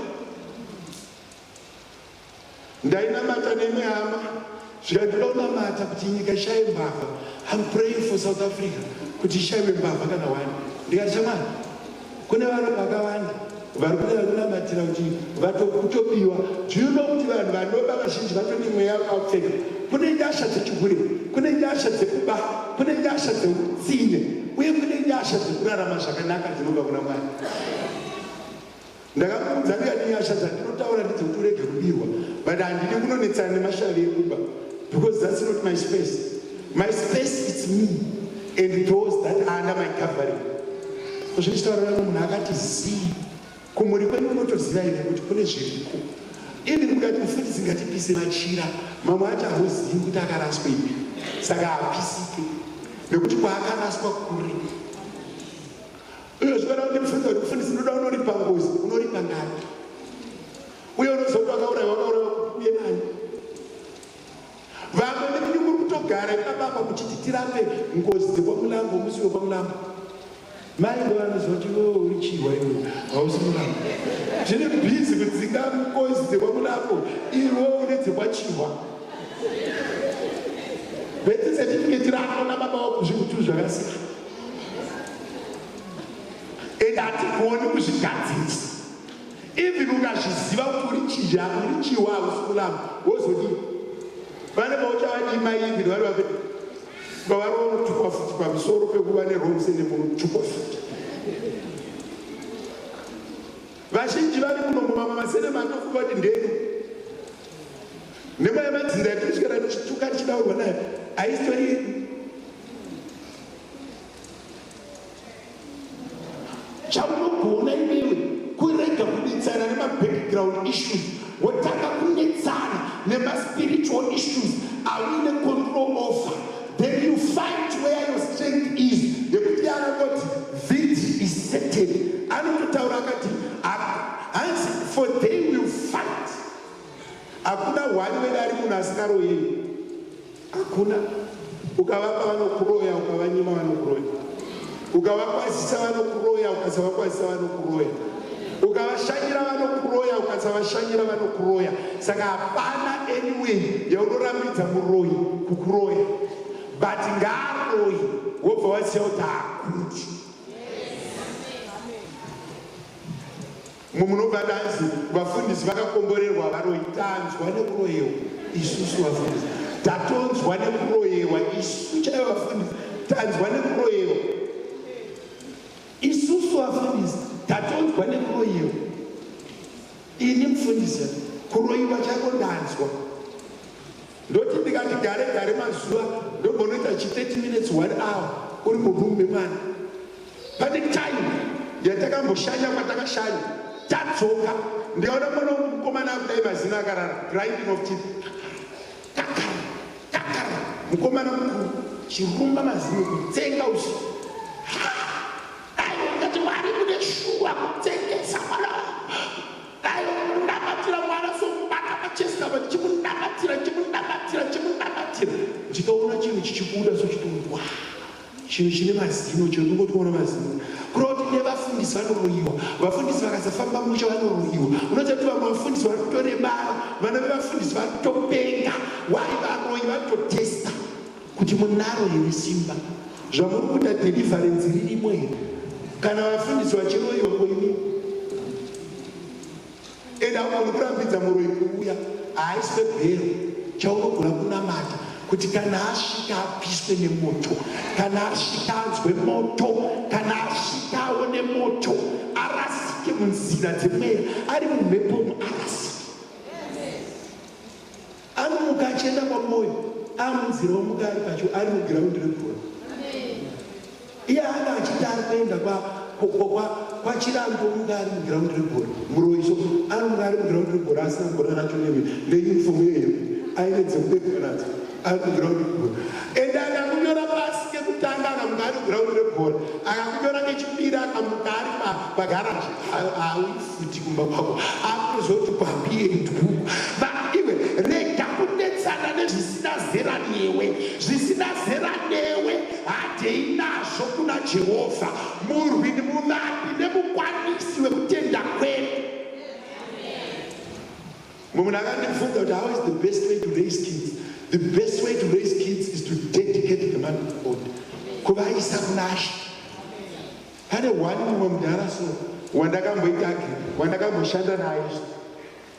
Ndainamata nemi hama zvikandida kunamata kuti nyika ishaye mbavha. I'm praying for South Africa kuti ishayiwe mbavha kana wani. Ndikati chamani kune vanhu vakawanda vari kuda kunamatira kuti vatokutobiwa. Zvino kuti vanhu vanoba vazhinji vatoni mweya wakapfeka. Kune nyasha dzechigure, kune nyasha dzekuba, kune nyasha dzeutsinye, uye kune nyasha dzekurarama zvakanaka dzinobva kuna Mwari. Ndakamuudza ndikati nyasha dzandinotaura ndedzekuti urege kubirwa, but handidi kunonetsana nemashavi ekuba, because that's not my space. My space is me and those that are under my covering. Kuzvichitaura munhu akati zii kumuri kwenu unotoziva here kuti kune zviriko. Ini mukati mufundisi ngatipise machira, mamwe acho hauzivi kuti akaraswa ipi, saka hapisike nekuti kwaakaraswa kuri. Uye zvinoda kuti mufundisi kuti mufundisi unoda unoripa ngozi, unoripa ngani? Uye unozoti wakaurayiwa uye nani? Vamwe nemunyu muri kutogara ikababa muchiti tirape ngozi dzekwamulambo, musi wekwamulambo. Mai ndovanozoti uri chihwa iwe hausi mulambo. Zvine bhizi kudzinga ngozi dzekwamulambo, iwe une dzekwachihwa. Beti certificate rako nababa wako zvikutu zvakasiyana. Ende hatigoni kuzvigadzirisa. Even ukazviziva kuti uri chihwa, uri chihwa hausi mulambo, wozodii? Vane vauchavadima ivi vari vapeti vavari vanotukwa futi pamusoro pekuva neromse nemunotukwa futi. Vazhinji vari munomo mamwe masere matofu vati ndenu nemaya madzinda yatinosvikana tichituka tichidaurwa nayo haistori yedu. Chaunogona iwewe kurega kudetsana nemabackground issues, wotaka kunetsana nemaspiritual issues awine control over. Then you find where your strength is. Yekuti anoti victory is certain. Anototaura akati for they will fight. Hakuna wani wena ari munhu asikaroyei. Hakuna. Ukavapa vanokuroya, ukavanyima vanokuroya. Ukavakwazisa vanokuroya, ukasavakwazisa vanokuroya. Ukavashanyira vanokuroya, ukasavashanyira vanokuroya. Saka hapana anyway yaunорambidza muroyi kukuroya. But ngaroyi wobva waziva kuti hakuti. Mumunobva danzi vafundisi vakakomborerwa varoyi, tanzwa nekuroyewa isusu vafundisi, tatonzwa nekuroyewa isusu chaivo vafundisi, tanzwa nekuroyewa isusu vafundisi, tatonzwa nekuroyewa. Ini mufundisi kuroyiwa chako ndanzwa. Ndoti ndikati gare mazuva ndombonoita 30 minutes 1 hour uri murume mwana. Pane time yatakamboshanya kwatakashanya tadzoka ndikaona mwana mukomana kudai mazina akarara grinding of teeth kakara mukomana mukuru chirumba mazino kutsenga usi. Ayo ngati Mwari kune shuwa kutsengesa mwana. Ayo ndamatira mwana sombata pachesta chimundamatira. Ndikaona chinhu chichibuda sochitungwa chinhu chine mazino chinongotoona mazino. Kuroti nevafundisi vanoroyiwa, vafundisi vakasafamba musha vanoroyiwa. Unoziva kuti vamwe vafundisi vanotorebara, vana vevafundisi vanotopenga. Wai varoyi vanototesta kuti munaro here simba zvamuri kuita deliverance ririmo here kana vafundisi vachiroyiwa koini. Ende haugoni kurambidza muroyi kuuya haiswe bhero chaunogona kunamata kuti kana asvika apiswe nemoto, kana asvika anzwe moto, kana asvika aone moto, arasike munzira dzemweya, ari mumhepo arasike. Anomuka achienda kwamwoyo, amunzira womuka ari pacho, ari mugiraundi regora. Iye anga achiti ari kuenda kwachirango munga ari mugiraundi regora. Muroiso anomuka ari mugiraundi regora asina gora racho neyunifomu yeyemu aine dzemudeko nadzo ari mugiraundi regora. Ende akakunyora pasi kekutanga akamuka ari mugiraundi regora, akakunyora kechipiri akamuka ari pagaraji, hauifuti kumba kwako, akuzoti kwambiyei dhuku. Iwe rega kudetsana nezvisina zera newe, zvisina zera newe hadei nazvo kuna Jehovha, murwi nemuvapi nemukwanisi wekutenda kwedu. Munhu akandibvunza kuti how is the best way to raise kids? The best way to raise kids is to dedicate the man of God. Kuvaisa kuna She. Pane one mumwe mudhara so wandakamboita agripe, wandakamboshanda naye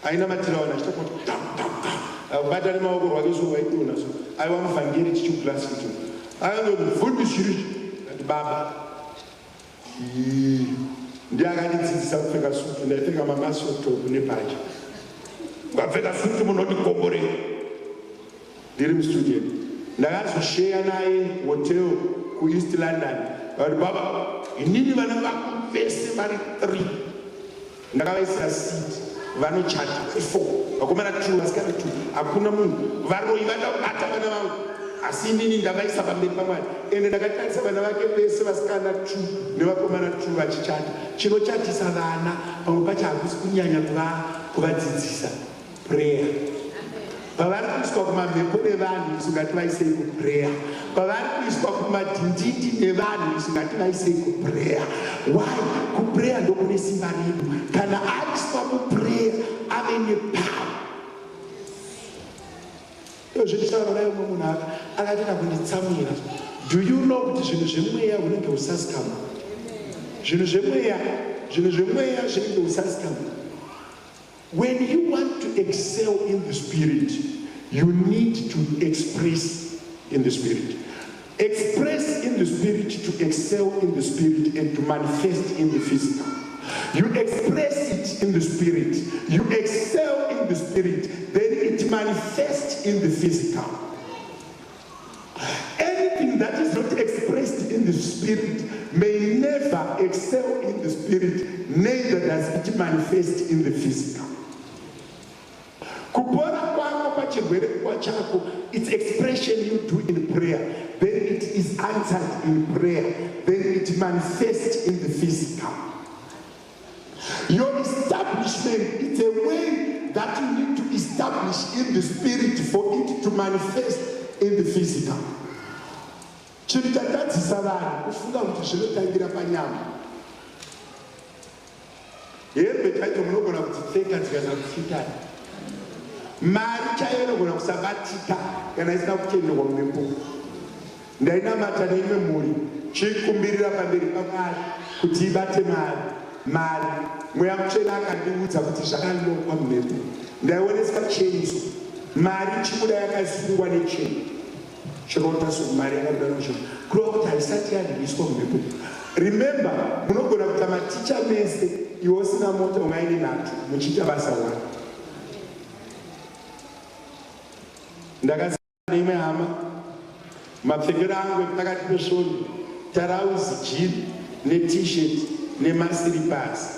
aina matiraona chitokoti bata nemaoko rwake so waidona so aiwa muvhangeri chichiklasi kuti akandomufundisi Jiriji ati baba ndiye akandidzidzisa kupfeka sutu, ndaipfeka mamasotopu nebhaji. Ukapfeka sutu munondikomborei ndiri mustudent. Ndakazosheya naye hotel kuEast London, kuti baba inini vana vako vese vari 3 ndakavaisira seat vanochata 4 vakomana 2 vasikana 2, hakuna munhu varoi vandabata vana vangu, asi inini ndavaisa pamberi paMwari. Ende ndakatarisa vana vake vese vasikana 2 nevakomana 2 vachichata. Chinochatisa vana pamwe pacho hakusi kunyanya kuvadzidzisa prayer. Pavari kuiswa kumamhepo nevanhu isingati vaisei kuprayer, pavari kuiswa kumadhindindi nevanhu isingati vaisei kuprayer. Why? Kuprayer ndokune simba redu. Kana aiswa muprayer ave nepower. Zvechitaura naye umwe munhu akatenda kunditsamwira. Do you know kuti zvinhu zvemweya hunenge husasikama? Zvinhu zvemweya zvinenge husasikama. When you want to excel in the spirit, you need to express in the spirit. Express in the spirit to excel in the spirit and to manifest in the physical. You express it in the spirit, you excel in the spirit, then it manifests in the physical. Anything that is not expressed in the spirit may never excel in the spirit, neither does it manifest in the physical. Kupora kwako pachirwere chako, its expression you do in prayer, then it is answered in prayer, then it manifests in the physical. Your establishment, it's a way that you need to establish in the spirit for it to manifest in the physical. Chiritatadzisa vanhu kufunga kuti zvinotangira panyama. Hembe chacho munogona kudzipfeka dzikasapfitana. Mari chaiyo inogona kusabatika kana isina kutenderwa mumhepo. Ndainamata neimwe mhuri chikumbirira pamberi paMwari kuti ibate mari. Mweya Mutsvene akandiudza kuti zvakanokwa mumhepo. Ndaioneswa chenzo, mari chibuda yakasungwa necheni. Chirota so mari yakabuda necheni. Kureva kuti haisati yadhiniswa mumhepo. Remember, munogona kuita maticha mese iwe usina mota ungaine nacho muchiita basa wako. Ndakazana neimwe hama, mapfekero angu epakati pesvondo, tarauzi jini net-shirt nemasiripasi.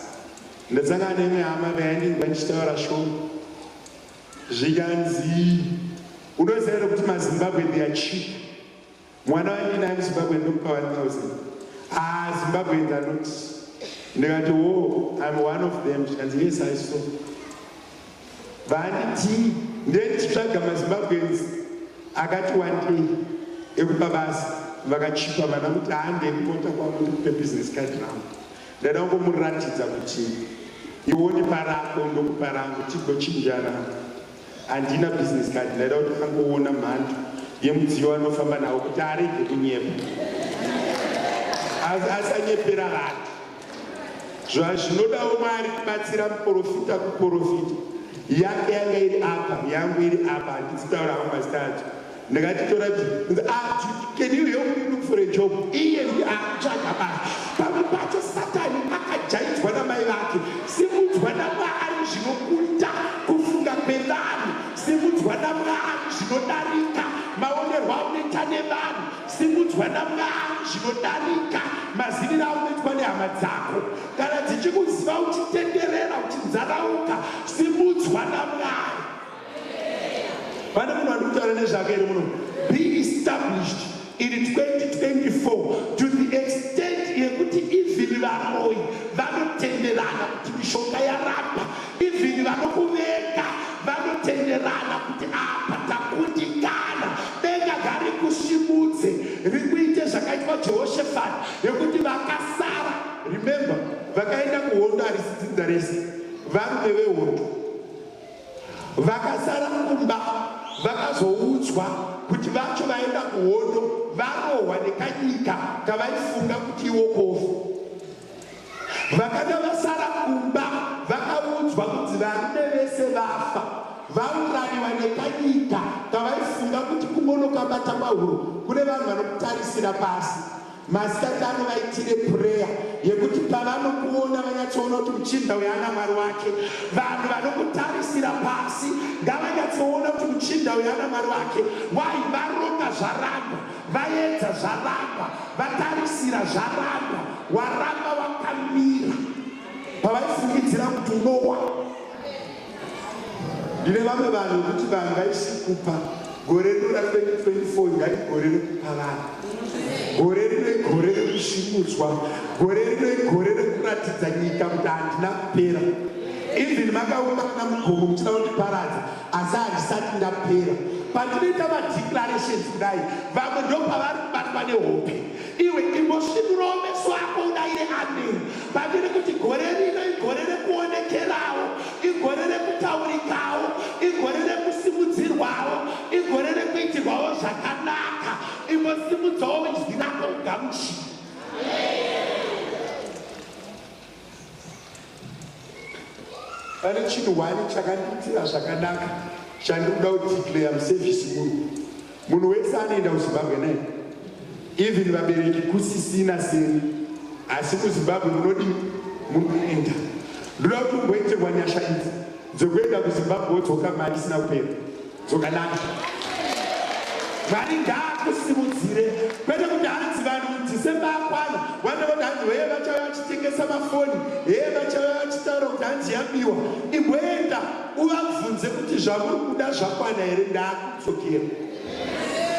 Ndasangana neimwe hama vaindinzwa ndichitaura shoma. Zvikanzi unoziva here kuti maZimbabwe they are cheap. Mwana wandinaye muZimbabwe ndokupa 1,000. Zimbabweans are not. Ndikati I'm one of them. Zvikanzi yes I saw. Vanditi ndechitsvaga maZimbabweans akati wandei ekupa basa vakachipa vana kuti handekupota kwangu ndikupe business card rangu. Ndada kungomuratidza kuti iwoni parako ndokupa rangu tigochinjana. Handina business card, ndada kuti angoona mhando yemudziyo anofamba nawo kuti arege kunyepa. Asanyepera vanhu. Zvinodawo Mwari kubatsira muprofita kuprofita. Yake yanga iri apa, yangu iri apa, handitsitaura hama zitatu. Can you help me look for a job? Pamwe pacho Satani akajaitwa namai vake semunzwa naMwari zvinokunda kufunga kwevanhu, semunzwa naMwari zvinodarika maonerwo aunoita nevanhu, semunzwa naMwari zvinodarika maziviro aunoitwa nehama dzako. Kana dzichikuziva uchitenderera uchinzarauka, semunzwa naMwari. Pane munhu ari kutaura nezvake iri muno. Be established in 2024 to the extent yekuti even varoi vanotenderana kuti mishonga yarapa, even vanokuveka vanotenderana kuti apa takundikana, denga gari kushimudze rikuite zvakaitwa Jehoshaphat yekuti vakasara. Remember, vakaenda kuhondo harisitsinza rese, varume vehondo vakasara kumba, vakazoudzwa kuti vacho vaenda kuhondo varohwa nekanyika kavaifunga kuti iwokofu. Vakanga vasara kumba vakaudzwa kuti varume vese vafa, vauraniwa nekanyika kavaifunga kuti kungonokabata pahuro kune vanhu vanokutarisira pasi. Masikati anovaitire pureya yekuti pavanokuona vanyatsoona kuti muchinda weana Mwari wake. Vanhu vanokutarisira pasi ngavanyatsoona kuti muchinda weana Mwari wake. Wai varonga zvaramba, vaedza zvaramba, vatarisira zvaramba, waramba wakamira pavaifungidzira kuti unowa. Ndine vamwe vanhu kuti vangaisikupa gore rino ra2024 ngari gore rekupa vanhu, gore rino igore rekushimudzwa, gore rino igore rekuratidza nyika kuti handina kupera. Even makaona kana mugomo muchida kundiparadza asi handisati ndapera. Patinoita madeclarations kudai, vamwe ndopavari kubatwa nehope. Iwe imbosvinurawo meso ako udaire amen. Patiri kuti gore rino igore rekuonekerawo, igore rekutaurikawo, igore rekusimudzirwawo, igore rekuitirwawo zvakanaka. Imbosimudzwawo izwi rako ugamuchira. Pane chinhu wani chakandiitira zvakanaka chandinoda kudeclare muservice munhu wese anoenda kuZimbabwe naye, even vabereki kusisina seni, asi kuZimbabwe munodii, munoenda. Ndoda kuti umboitirwa nyasha idzi dzokuenda kuZimbabwe wodzoka mari isina kupera, dzokanaka. Mwari ngaakusimudzire, kwete kuti hanzi vanhu December akwana wanda kuti hanzi heye vachauya vachitengesa mafoni, heye vachauya vachitaura kuti hanzi yabiwa. Imboenda uvabvunze kuti zvamuri kuda zvakwana here, ndaakudzokera.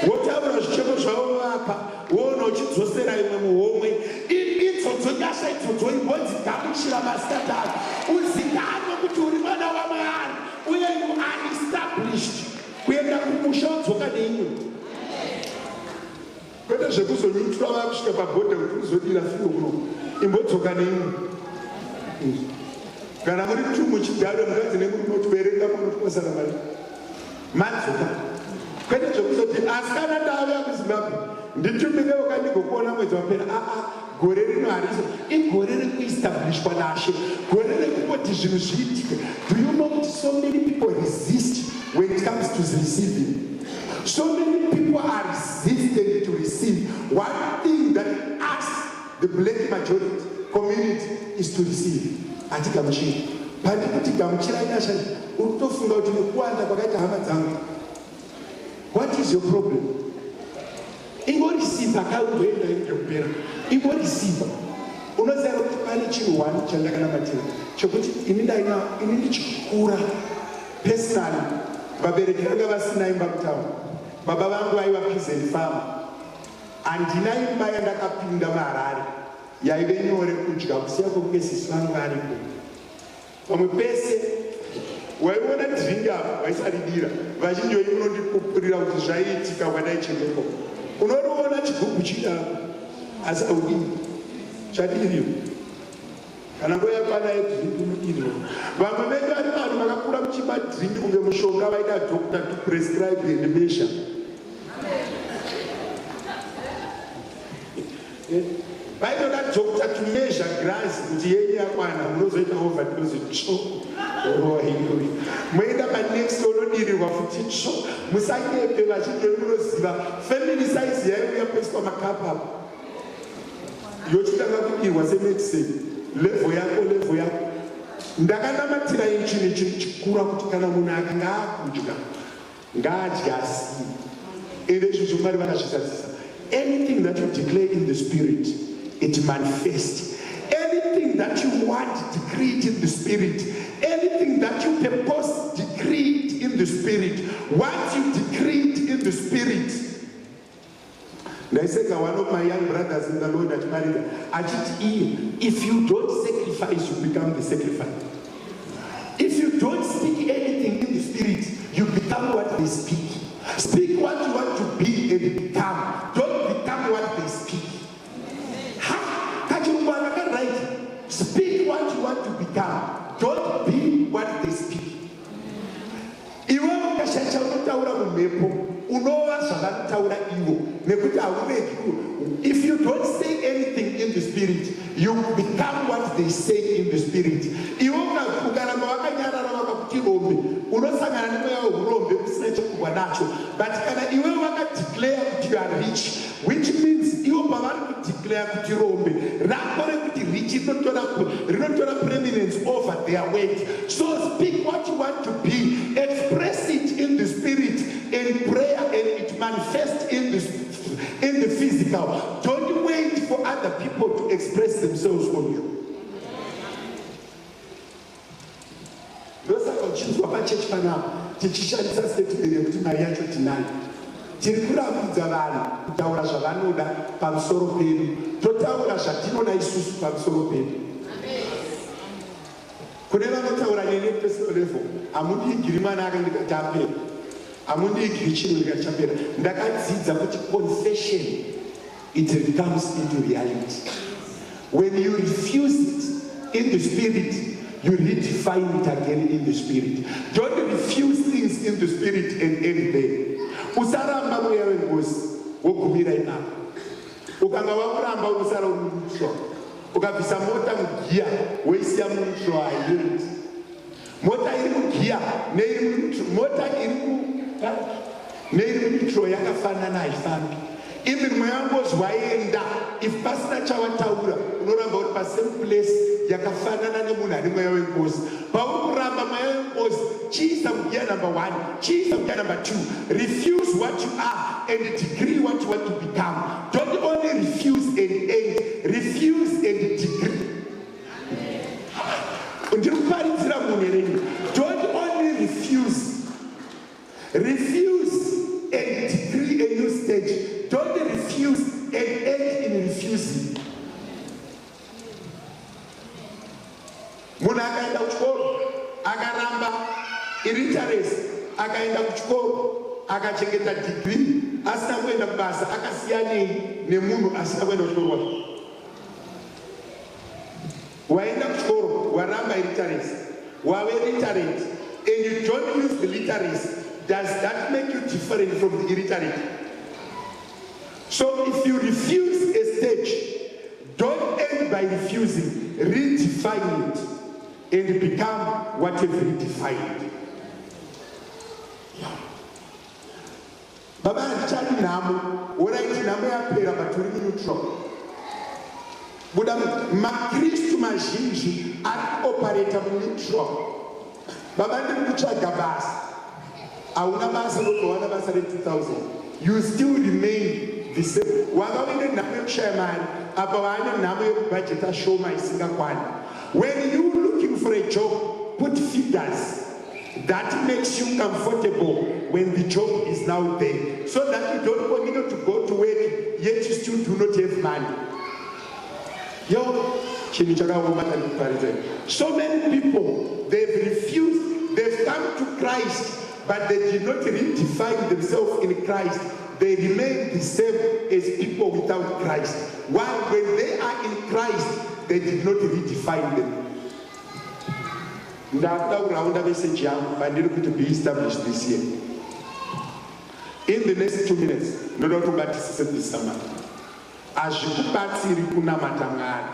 Wotaura zvicheko zvavo vapa, woona uchidzosera imwe muhomwe. Idzodzo nyasha idzodzo imbodzigamuchira masikati ako, uzikanwe kuti uri mwana waMwari uye you are established. Kuenda kumusha wodzoka neimwe, kwete zvekuzonyutura vakusvika pabhodha kuti uzodira firo kuno, imbodzoka neimwe. Kana muri muchigaro mukadzi nemurume utiverenga munotosara mari madzoka, kwete zvekuzoti asi kana ndauya kuZimbabwe nditumirewo kandigokuona mwedzi wapera. Gore rino hariso igore rekuestablishwa naShe, gore rekupoti zvinhu zviitike. Do you know that so many people resist when it comes to receiving? So many people are resistant to receive. One thing that asks the black majority community is to receive. Atikamuchira. Pandikuti gamuchira nyasha utofunga kuti nekuwanda kwakaita hama dzangu. What is your problem? Ingorisiva kauenda ingopera. Ingorisiva. Unoziva kuti pane chinhu wani chandakanamatira chokuti ini ndichikura personally vabereki vanga vasina imba kutaura. Baba vangu vaiva peasant farmer. Handina imba yandakapinda muHarare yaive nyore kudya kusiya kwokunge sisi vangu varipo. Pamwe pese waiona dringi apo waisaridira, vazhinji venyu munondipupurira kuti zvaiitika kwandaichembeko. Unoriona chigubhu chidapo asi audini chadiriwo, kana nguva yakwana yedringi unodiriwo. Vamwe venyu vari vanhu vakakura muchimwa dringi kunge mushonga vaida doctor to prescribe and measure. Vaitoda doctor to measure grass kuti yenyu yakwana, unozoita overdose tsvo. Mwenda next olodiri wafuti musanyepe vachide munoziva family size yayo yapeswa makapa yochitanga kudirwa semedicine level yako ndakanamatira chinhu chikura kuti kana munhu akanga akudya ngaadya asi ende izvozvo Mwari vakazvisadzisa. Anything that you declare in the spirit, it manifests. Anything that you want, decree it in the spirit. Anything that you purpose, decree it in the spirit. Once you decree it in the spirit. One of my young brothers in the Lord at married, if you don't sacrifice, you become the sacrifice. If you don't speak anything in the spirit, you become what they speak. Speak what you want to be and become. Don't become what they speak. Right? Speak what you want to become. Don't be what they speak. If you don't say anything in the spirit, you become what they say in the spirit. But you declare that you are rich, which means you declare that you are rich, preeminence over their weight. So speak what you want to be, express it in the spirit, in prayer, and it manifests in the physical. Don't wait for other people to express themselves on you. Those are choose what church now. Tichishandisa statement yekuti mari yacho tinayo. Tiri kuramidza vanhu kutaura zvavanoda pamusoro pedu. Totaura zvatinoda isusu pamusoro pedu. Kune vanotaura nene personal level, amundigiri mwana akandikatapera. Amundigiri chinhu ndikachapera. Ndakadzidza kuti confession, it comes into reality. When you refuse it in the spirit, you redefine it again in the spirit. Don't refuse things in the spirit and end there. Usaramba moya wengosi wogumira inapo. Ukanga wakuramba usara umutswa. Ukabvisa mota mugiya weisiya mutswa ayindi. Mota iri mugiya mota iri mutswa yakafanana haifambi. Even mweyangozi waenda, if pasina chawataura, unoramba uri pasame place yakafanana nemunhu ari mweya wengozi. Paukuramba mweya wengozi, chiisa mugiya number 1, chiisa mugiya number 2. Refuse what you are and decree what you want to become. Don't only refuse and end, refuse and decree. Ndikuparidzira munhu here. Don't only refuse and decree a new stage. Don't refuse and end in refusing. Munhu akaenda kuchikoro akaramba illiteracy, akaenda kuchikoro akachengeta degree asina kuenda kubasa, akasiyanei nemunhu asina kuenda kuchikoro. Waenda kuchikoro waramba illiteracy, wave literate, and you don't use the literacy, does that make you different from the illiterate? So if you refuse a stage, don't end by refusing, redefine it and become what you've redefined. Baba ndichani namo, oraiti namo yapera baturi neutral. Buda makristu mazhinji ari operator neutral. Baba ndikutsvaga basa. Hauna basa rotowana basa re2000. You still remain the same. Wakaende nhamo yekushaya mari, apa vaane nhamo yekubhajeta shoma isingakwani. When you looking for a job, put figures that makes you comfortable when the job is now there, so that you don't continue to go to work yet you still do not have money. So many people, they've refused, they've come to Christ, but they did not redefine themselves in Christ. They remain the same as people without Christ. While when they are in Christ, they did not redefine them. Ndakutaura message yangu, I need to be established this year. In the next 2 minutes, ndoda kubatisisa bisama. Azvikubatsiri kunamata Mwari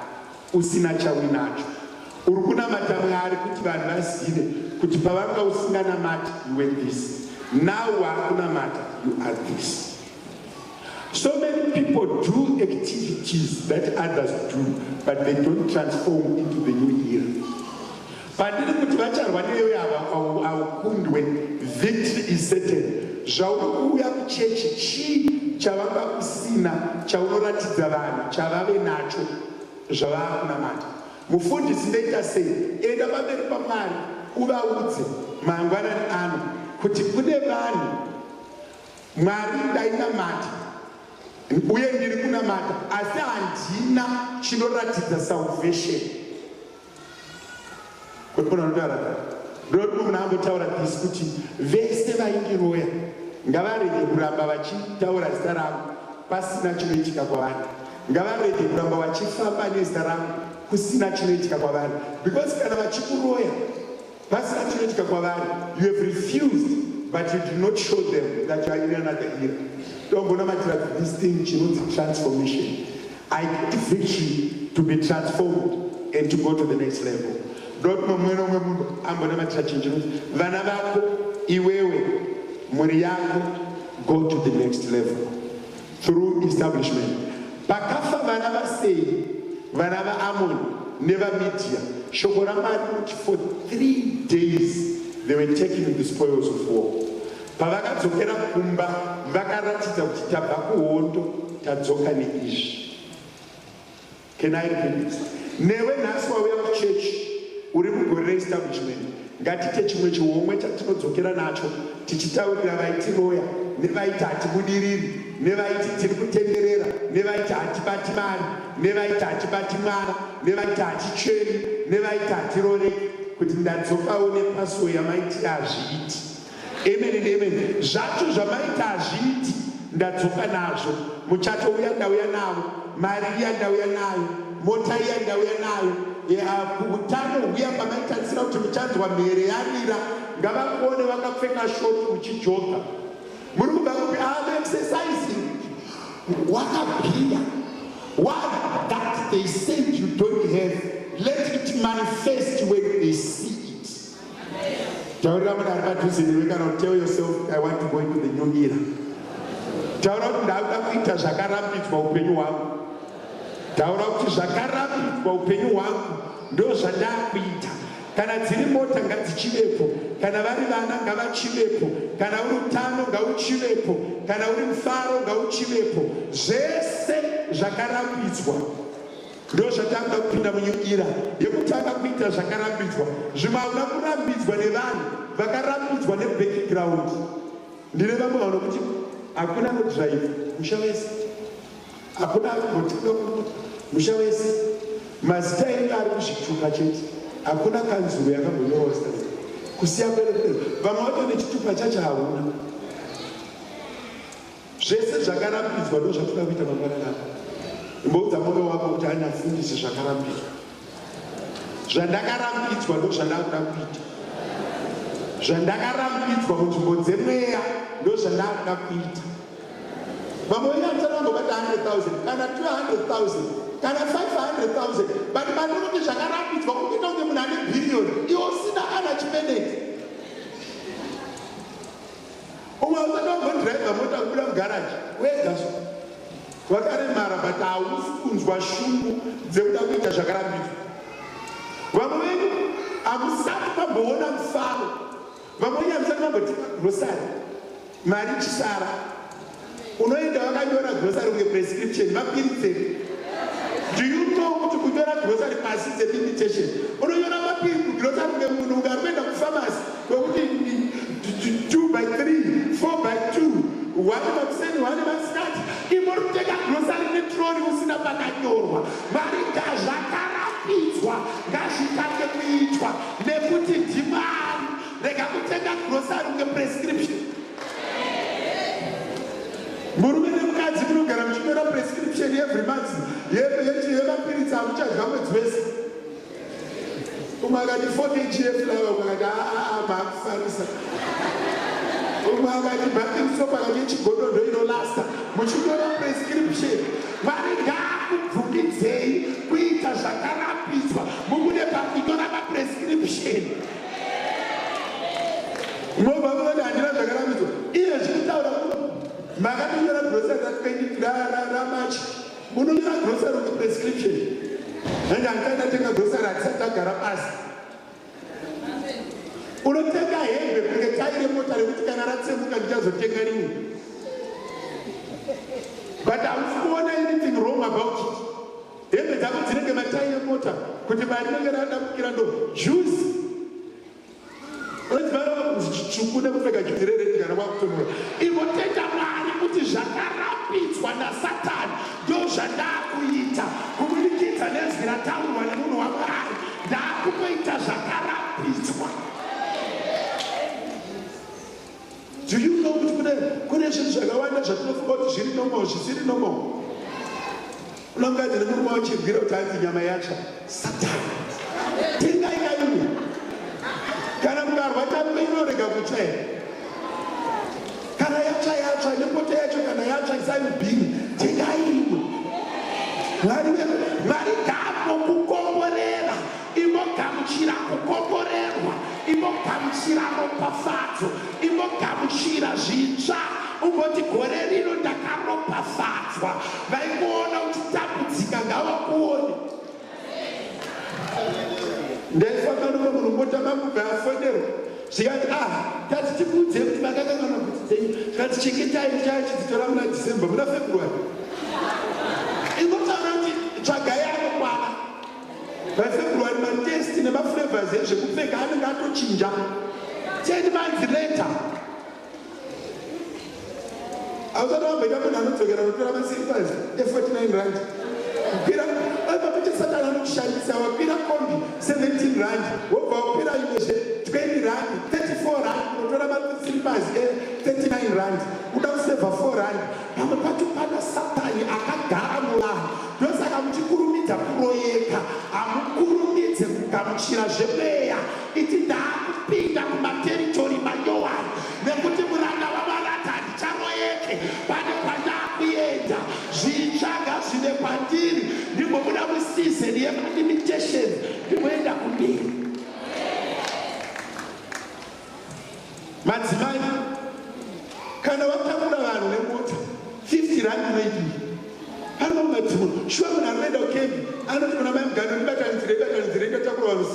usina chawinacho. uri kunamata Mwari kuti vanhu vazive kuti pavanga usinganamati you were this, now waakunamata you are this. So many people do activities that others do, but they don't transform into the new era. Pandiri kuti vacharwa newe haukundwe, victory is certain. Zvaunokuuya kuchechi chii chavanga kusina chaunoratidza vanhu chavave nacho zvavakunamata. Mufundisi ndoita sei? Enda pamberi paMwari uvaudze mangwanani ano kuti kune vanhu Mwari ndainamata uye ndiri kunamata asi handina chinoratidza salvation. Kwepona ndotaura ndoti munhu ambotaura this kuti vese vaindiroya ngavarege kuramba vachitaura zita rangu pasina chinoitika kwavari, ngavarege kuramba vachifamba nezita rangu kusina chinoitika kwavari, because kana vachikuroya pasina chinoitika kwavari you have refused, but you do not show them that you are in another era. Ndombonamatira this thing chinonzi transformation. I get victory to be transformed and to go to the next level. Ndoti mumwe nomwe munhu ambonamatira chinhu chinonzi vana vako iwewe mhuri yako go to the next level through establishment. Pakafa vana vaSei, vana vaAmoni nevaMidhia, shoko raMwari kuti for 3 days they were taking the spoils of war. Pavakadzokera kumba vakaratidza kuti tabva kuhondo tadzoka neizvi. Can I repeat this? Newe nhasi wauya kuchechi uri mugore reestablishment, ngatite chimwe chihomwe chatinodzokera nacho tichitaurira vaitiroya nevaiti hatibudiriri, nevaiti tiri kutenderera, nevaiti hatibati mari, nevaiti hatibati mwana, nevaiti haticheni, nevaiti hatiroreki, kuti ndadzokawo nepasuo yamaiti hazviiti. Amen and amen. Zvacho zvamaiti hazviiti ndadzoka nazvo. Muchato uya ndauya nawo, mari iya ndauya nayo, mota iya ndauya nayo, utano huya pamaitarisira kuti muchanzwa mhere yarira ngavakuone vakapfeka shoti uchijoga. Muri kubva kupi I'm exercising. Wakabhiya. What that they said you don't have, let it manifest when they see it. Taurira munhu ari padhuze newe kana kuti tell yourself I want to go into the new era. Taura kuti ndauda kuita zvakarambidzwa upenyu hwangu. Taura kuti zvakarambidzwa upenyu hwangu ndo zvandakuita. Kana dziri mota ngadzichivepo, kana vari vana ngavachivepo, kana uri utano ngauchivepo, kana uri mufaro ngauchivepo, zvese zvakarambidzwa ndo zvatanga kupinda munyuira yekutanga kuita zvakarambidzwa. Zvimwe hauna kurambidzwa nevanhu vakarambidzwa nebackground. Ndine vamwe vanokuti hakuna kudrive musha wese, hakuna kugotika musha wese, mazita enyu ari kuzvituka chete, hakuna kanzuro yakambonyorwa zita kusiya kwerekero. Vamwe vato nechitupa chacho hauna. Zvese zvakarambidzwa ndo zvatoda kuita mangwanani apa. Imboudza mwoyo wako kuti anyafundise zvakarambidzwa. Zvandakarambidzwa ndo zvandakuda kuita. Zvandakarambidzwa munzvimbo dzemweya ndo zvandakuda kuita. Vamwe vanyamusana vambobata 100,000 kana 200,000 kana 500,000, but vanoti zvakarambidzwa kupinda kunge munhu ane bhiriyoni iwo usina kana chipeneti. Umwe usatombodhiraivha mota kubuda mugaraji wegaso wakaremara, but hausi kunzwa shungu dzekuda kuita zvakarambidzwa. Vamwe venyu hamusati mamboona mufaro. Vamwe venyu hamusati mambotika grosari, mari chisara unoenda wakanyora grosari kunge prescription mapiritseri. Do you know kuti kunyora grosari pasi dzelimitation? Unonyora mapiri kugrosari kunge munhu ungaruenda kufamasi kwekuti 2x3, 4x2, 1 1 masikati, imuri kutenga grosari netroli usina pakanyorwa. Mari ngazvakarambidzwa ngazvitange kuitwa nekuti ndimari. Rega kutenga grosari kunge prescription. Murume nemukadzi munogara muchinyora prescription every month yemapiritsi amuchadya mwedzi wese. Umwe akati 40 lava, umwe akati maakufarisa, umwe akati baking soap akati yechigodondo inolasta. Muchinyora prescription. Mari ngaakubvumidzei kuita zvakarambidzwa. Mukune pakunyora grocery much. Munonga grocery with prescription. And I'm going to take a grocery at Santa Carapas. Unoteka hembe kunge tairi mota rekuti kana ratsemuka ndichazotenga rimwe. But hausikuona anything wrong about it. Hembe dzako dzinenge matairi emota kuti mari inenge radamukira ndo juice. Zvitsvuku nekupfeka juzi reredi kana kwakutonora. Imotenda Mwari kuti zvakarapidzwa naSatani ndo zvandakuita kubudikidza nezwi rataurwa nemunhu waMwari. Ndakutoita zvakarapidzwa. Do you know kuti kune zvinhu zvakawanda zvatinofunga kuti zviri normal zvisiri normal? Unongadzi nemurume wachibwira kuti anzi nyama yatsva Satani. Tengai kaimwe. Kana mukarwa chako inorega kutsva here. Kana yatsva nepota yacho kana yatsva isaibhini tengai imwe. Mwari ngaambokukomborera, imbogamuchira kukomborerwa, imbogamuchira ropafadzo, imbogamuchira zvitsva. Ungoti gore rino ndakaropafadzwa. Vaikuona uchitambudzika ngavakuone. Ndaifamba nomurumota mangu baafonero. Zvikati tati tikudze kuti makakangana kuti tikati chengetai muchachidzitora muna December muna February. Ingotaura kuti tsvagai anokwana. VaFebruary matesti nemaflavors ezvekupfeka anenge atochinja. 10 months later. Ausada wambeda munhu anodzokera kutora masiripasi e49 kupira apapiti Satani anokushandisa wapira kombi 17 rand wobva wapira imwezve 20 rand 34 rand unotora masiripasi e39 rand uda kusevha 4 rand. Pamwe pacho pana Satani akagara muvanhu. Ndosaka muchikurumidza kuroyeka hamukurumidze kugamuchira zvemeya. Iti ndaakupinda kumateritori manyowani nekuti muranda wamarata ndicharoyeke pane kwandakuenda. Zvitsvaga zvine kwandiri ndimo muda musizeni yemalimitation ndimoenda kumberi. Madzimai kana watakura vanhu nemota 50 rand maybe hano madzimai shuwa munhu anoenda kukembi anoti kuna mai mugano ndibatanidzire ndatakura vanhu 6.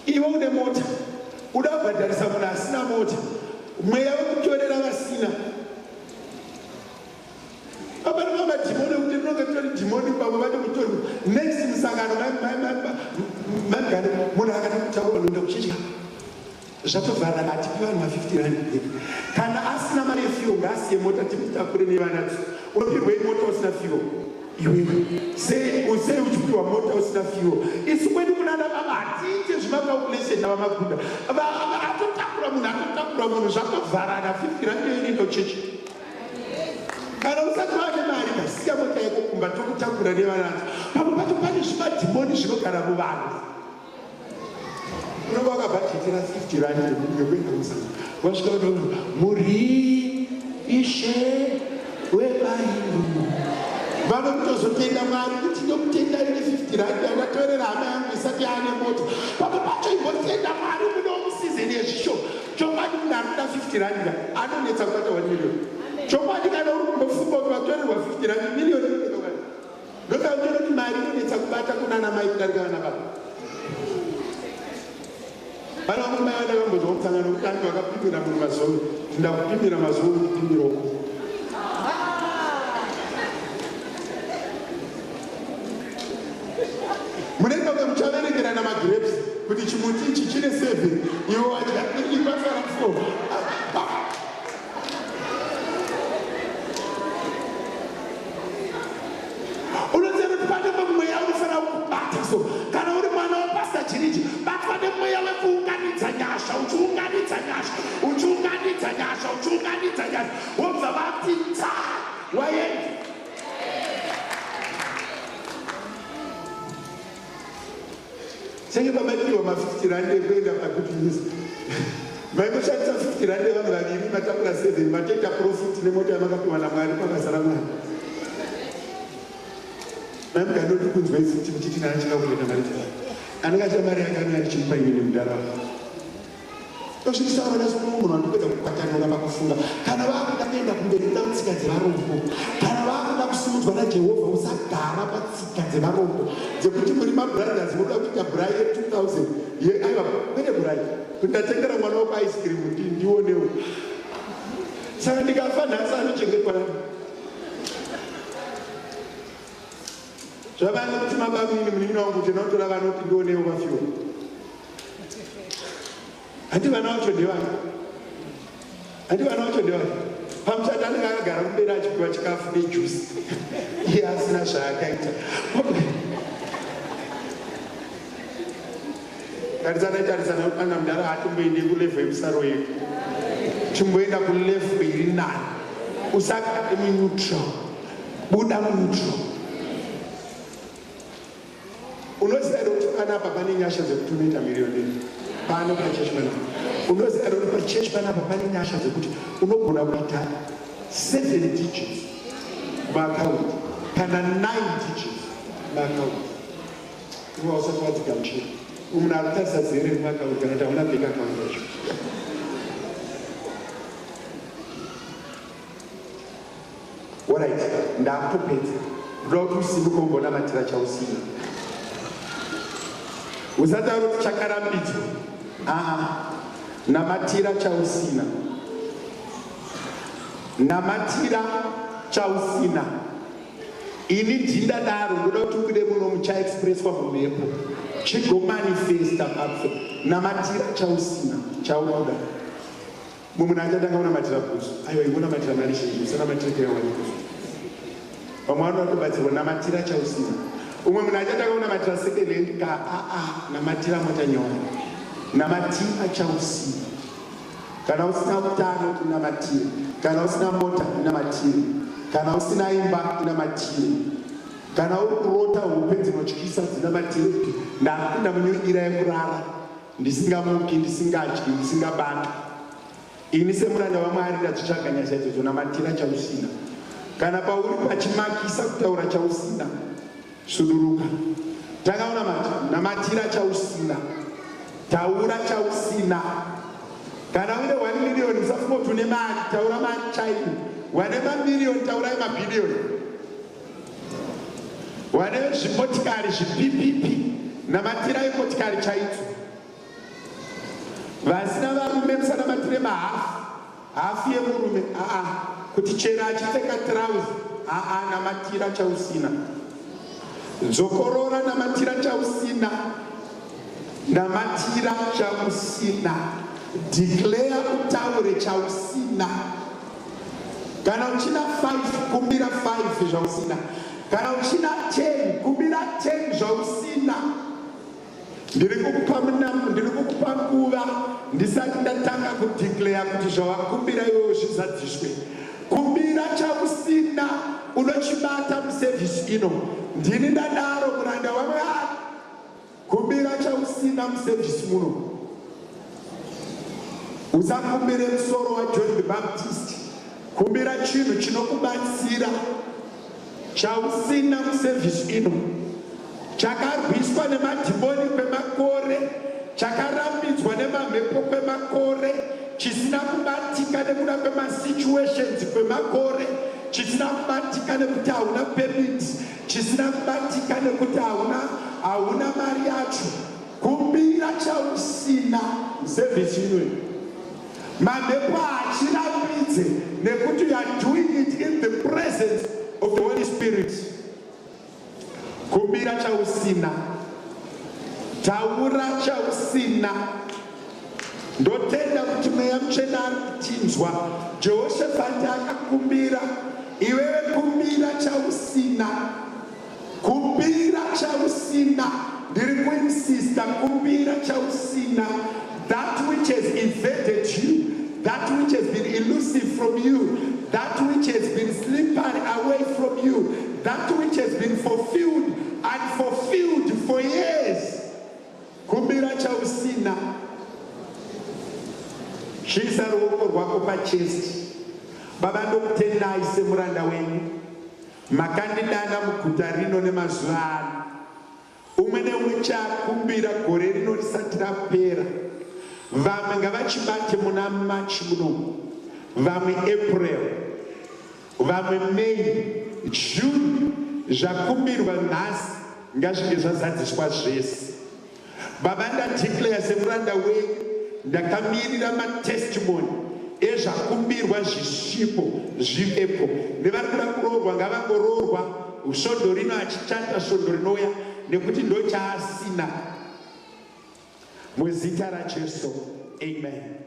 Iwe une mota uda kubhadharisa munhu asina mota mweya wekutorera vasina. Apana mamadhimoni ekuti rinonge tori dhimoni pamwe vati mutori next musangano magano munhu akada kutaura unoenda kuchechi zvatovhara hatipi vanhu ma50 rand. Kana asina mari yefiyo ngaasiye mota timutakure nevanadzo. Unopirwe mota usina fiyo iwewe sei uchipiwa mota usina fiyo. Isu kwedu kunana baba hatiite zvemacalculation avamagunda atotakura munhu zvatovharana 50 rand yoinoenda kuchechi. Kana usati vane mari kasiya mota yako kumba tokutakura nevanadzo. Pamwe pacho pane zvimadhimoni zvinogara muvanhu. Unonga wakabhadhitira 50 rand yekuenda musana wasvika kuti muri Ishe weBhaibheri. Vanotozotenda Mwari kuti ndokutenda ine 50 rand yandatorera hama yangu isati yaane mota. Pamwe pacho imbotenda Mwari muno musizeni yezvisho. Chokwadi munhu anoda 50 rand anonetsa kubata 1 million. Chokwadi kana uri kumbofunga kuti watorerwa 50 rand million inokwana. Ndokautira kuti mari inonetsa kubata kunana mai kudarika vana baba. Vana vamwe mai vada vambozwa mutsangano kuti andi vakapimira munhu mazoro ndakupimira mazoro kupimiroko. Munenge kunge muchaverengerana magrapes kuti chimuti ichi chine 7 iwe wadya ibasara 4. Unoziva kuti pane mweya unofanira kubata. So kana uri mwana wapasita Jiriji batwa nemweya wekuunganidza nyasha uchiunganidza nyasha wobva vati ta waenda. Senge pamaipiwa ma50 rand ekuenda pagood news maimoshandisa 50 rand vanhu vaviri matakura 7 matoita profit nemota yamakapiwa naMwari pabasa raMwari. Maimugandoti kunzwa isi chimuchitina achika kuenda mari dzavo anenge acha mari yake anenge achichimupa ine nemudara wake. tosvikisa vana munhu andopedza kukwatanura pakufunga kana vakuda kuenda kumberi kuda kutsika dzevarombo kana vakuda kusimudzwa najehovha usagara patsika dzevarombo dzekuti muri mabrothers munoda kuita burai ye2000 aiwa kwete burai ndatengera mwana wako ice cream ndionewo saka ndikafa nhasi anochengetwa nani zvavana kuti mabamini munin'ina wangu kuti ndinotora vana kuti ndionewo vafiwa handi vana vacho ndevana pamusati anenge akagara kumberi achipiwa chikafu nejusi iye asina zvaakaita tarisana ana mudara hatimboende kulevho yemusaro yedu timboenda kulevho iri nani usagare muneutral buda muneutral unoziva kuti panapa pane nyasha dzekuti unoita miriyoni pano pachechi panapa unoziva kuti pachechi panapa pane nyasha dzekuti unogona kuita 7 digits maakaunti kana 9 digits maakaunti iwa usati wadzigamuchira umunhu akutarisa zere muakaunti kana kuti hauna bhek akaunti yacho orit ndakutopedza ndoda kuti usimuke umbonamatira chausina usataura kuti chakarambidzwa namatira chausina namatira chausina ini ndindadaro ndoda kuti ukude muno muchaexpresswa mumhepo chigomanifesta papso namatira chausina chaunoda mumwe achatanga unamatira kuzo aiwa ingonamatira mari zhinji usanamatira keyawanikuzo vamwe vanoda kubatsirwa namatira chausina umwe munhu achatanga unamatira second hand ka namatira motanyora namatira chausina kana usina utano unamatira kana usina mota unamatira kana usina imba unamatira kana uri kurota hope dzinotyisa dzinamatira ndakunda munyuira yekurara ndisingamuki ndisingadyi ndisingabata ini semuranda wamwari ndadzitsvaga nyasha idzodzo namatira chausina kana pauri pachimakisa kutaura chausina suduruka takaona mati namatira chausina taura chausina kana une 1 million usafunga kuti une mari taura mari chaini wane mamiliyoni taurai mabhiliyoni wane zvimotikari zvipipipi namatirai motikari chaidzo vasina varume musanamatire hafu yemurume kuti chena achipfeka trauzi namatira chausina dzokorora namatira chausina namatira chausina declare utaure chausina kana uchina 5 kumbira 5 zvausina kana uchina 10 kumbira 10 zvausina ndiri kukupa nguva ndisati ndatanga kudeclare kuti zvavakumbira iwewo zvizadziswe kumbira chausina unochibata musevhisi ino ndini ndadaro muranda wamwari kumbira chausina musevhisi muno usakumbire musoro waJohn the Baptist kumbira chinhu chinokubatsira chausina musevhisi ino chakarwiswa nemadhimoni kwemakore chakarambidzwa nemamhepo kwemakore chisina kubatika nekuda kwemasituations kwemakore chisina kubatika nekuti hauna permit chisina kubatika nekuti hauna mari yacho kumbira chausina musevhisi inoyi mamhepo hachirambidze nekuti you are doing it in the presence of the Holy Spirit kumbira chausina taura chausina ndotenda kuti mweya mutsvene ari kutinzwa Jehoshafati akakumbira iwewe kumbira chausina kumbira chausina ndiri kuinsista kumbira chausina that which has invaded you that which has been elusive from you that which has been slippery away from you that which has been fulfilled and fulfilled for years kumbira chausina shisa ruoko rwako pachest baba ndokutendai semuranda wenyu makandidana muguta rino nemazuva ano umwe neumwe chakumbira gore rino risati rapera vamwe ngavachibate muna March muno, vamwe April, vamwe May, June, zvakumbirwa nhasi ngazvinge zvazadziswa zvese. Baba, ndadeclare semuranda wenyu, ndakamirira matestimony ezvakumbirwa zvisvipo zvivepo. Nevari kuda kuroorwa ngavangoroorwa, svondo rino achitanda svondo rinouya, nekuti ndochaasina. Muzita raJesu, amen.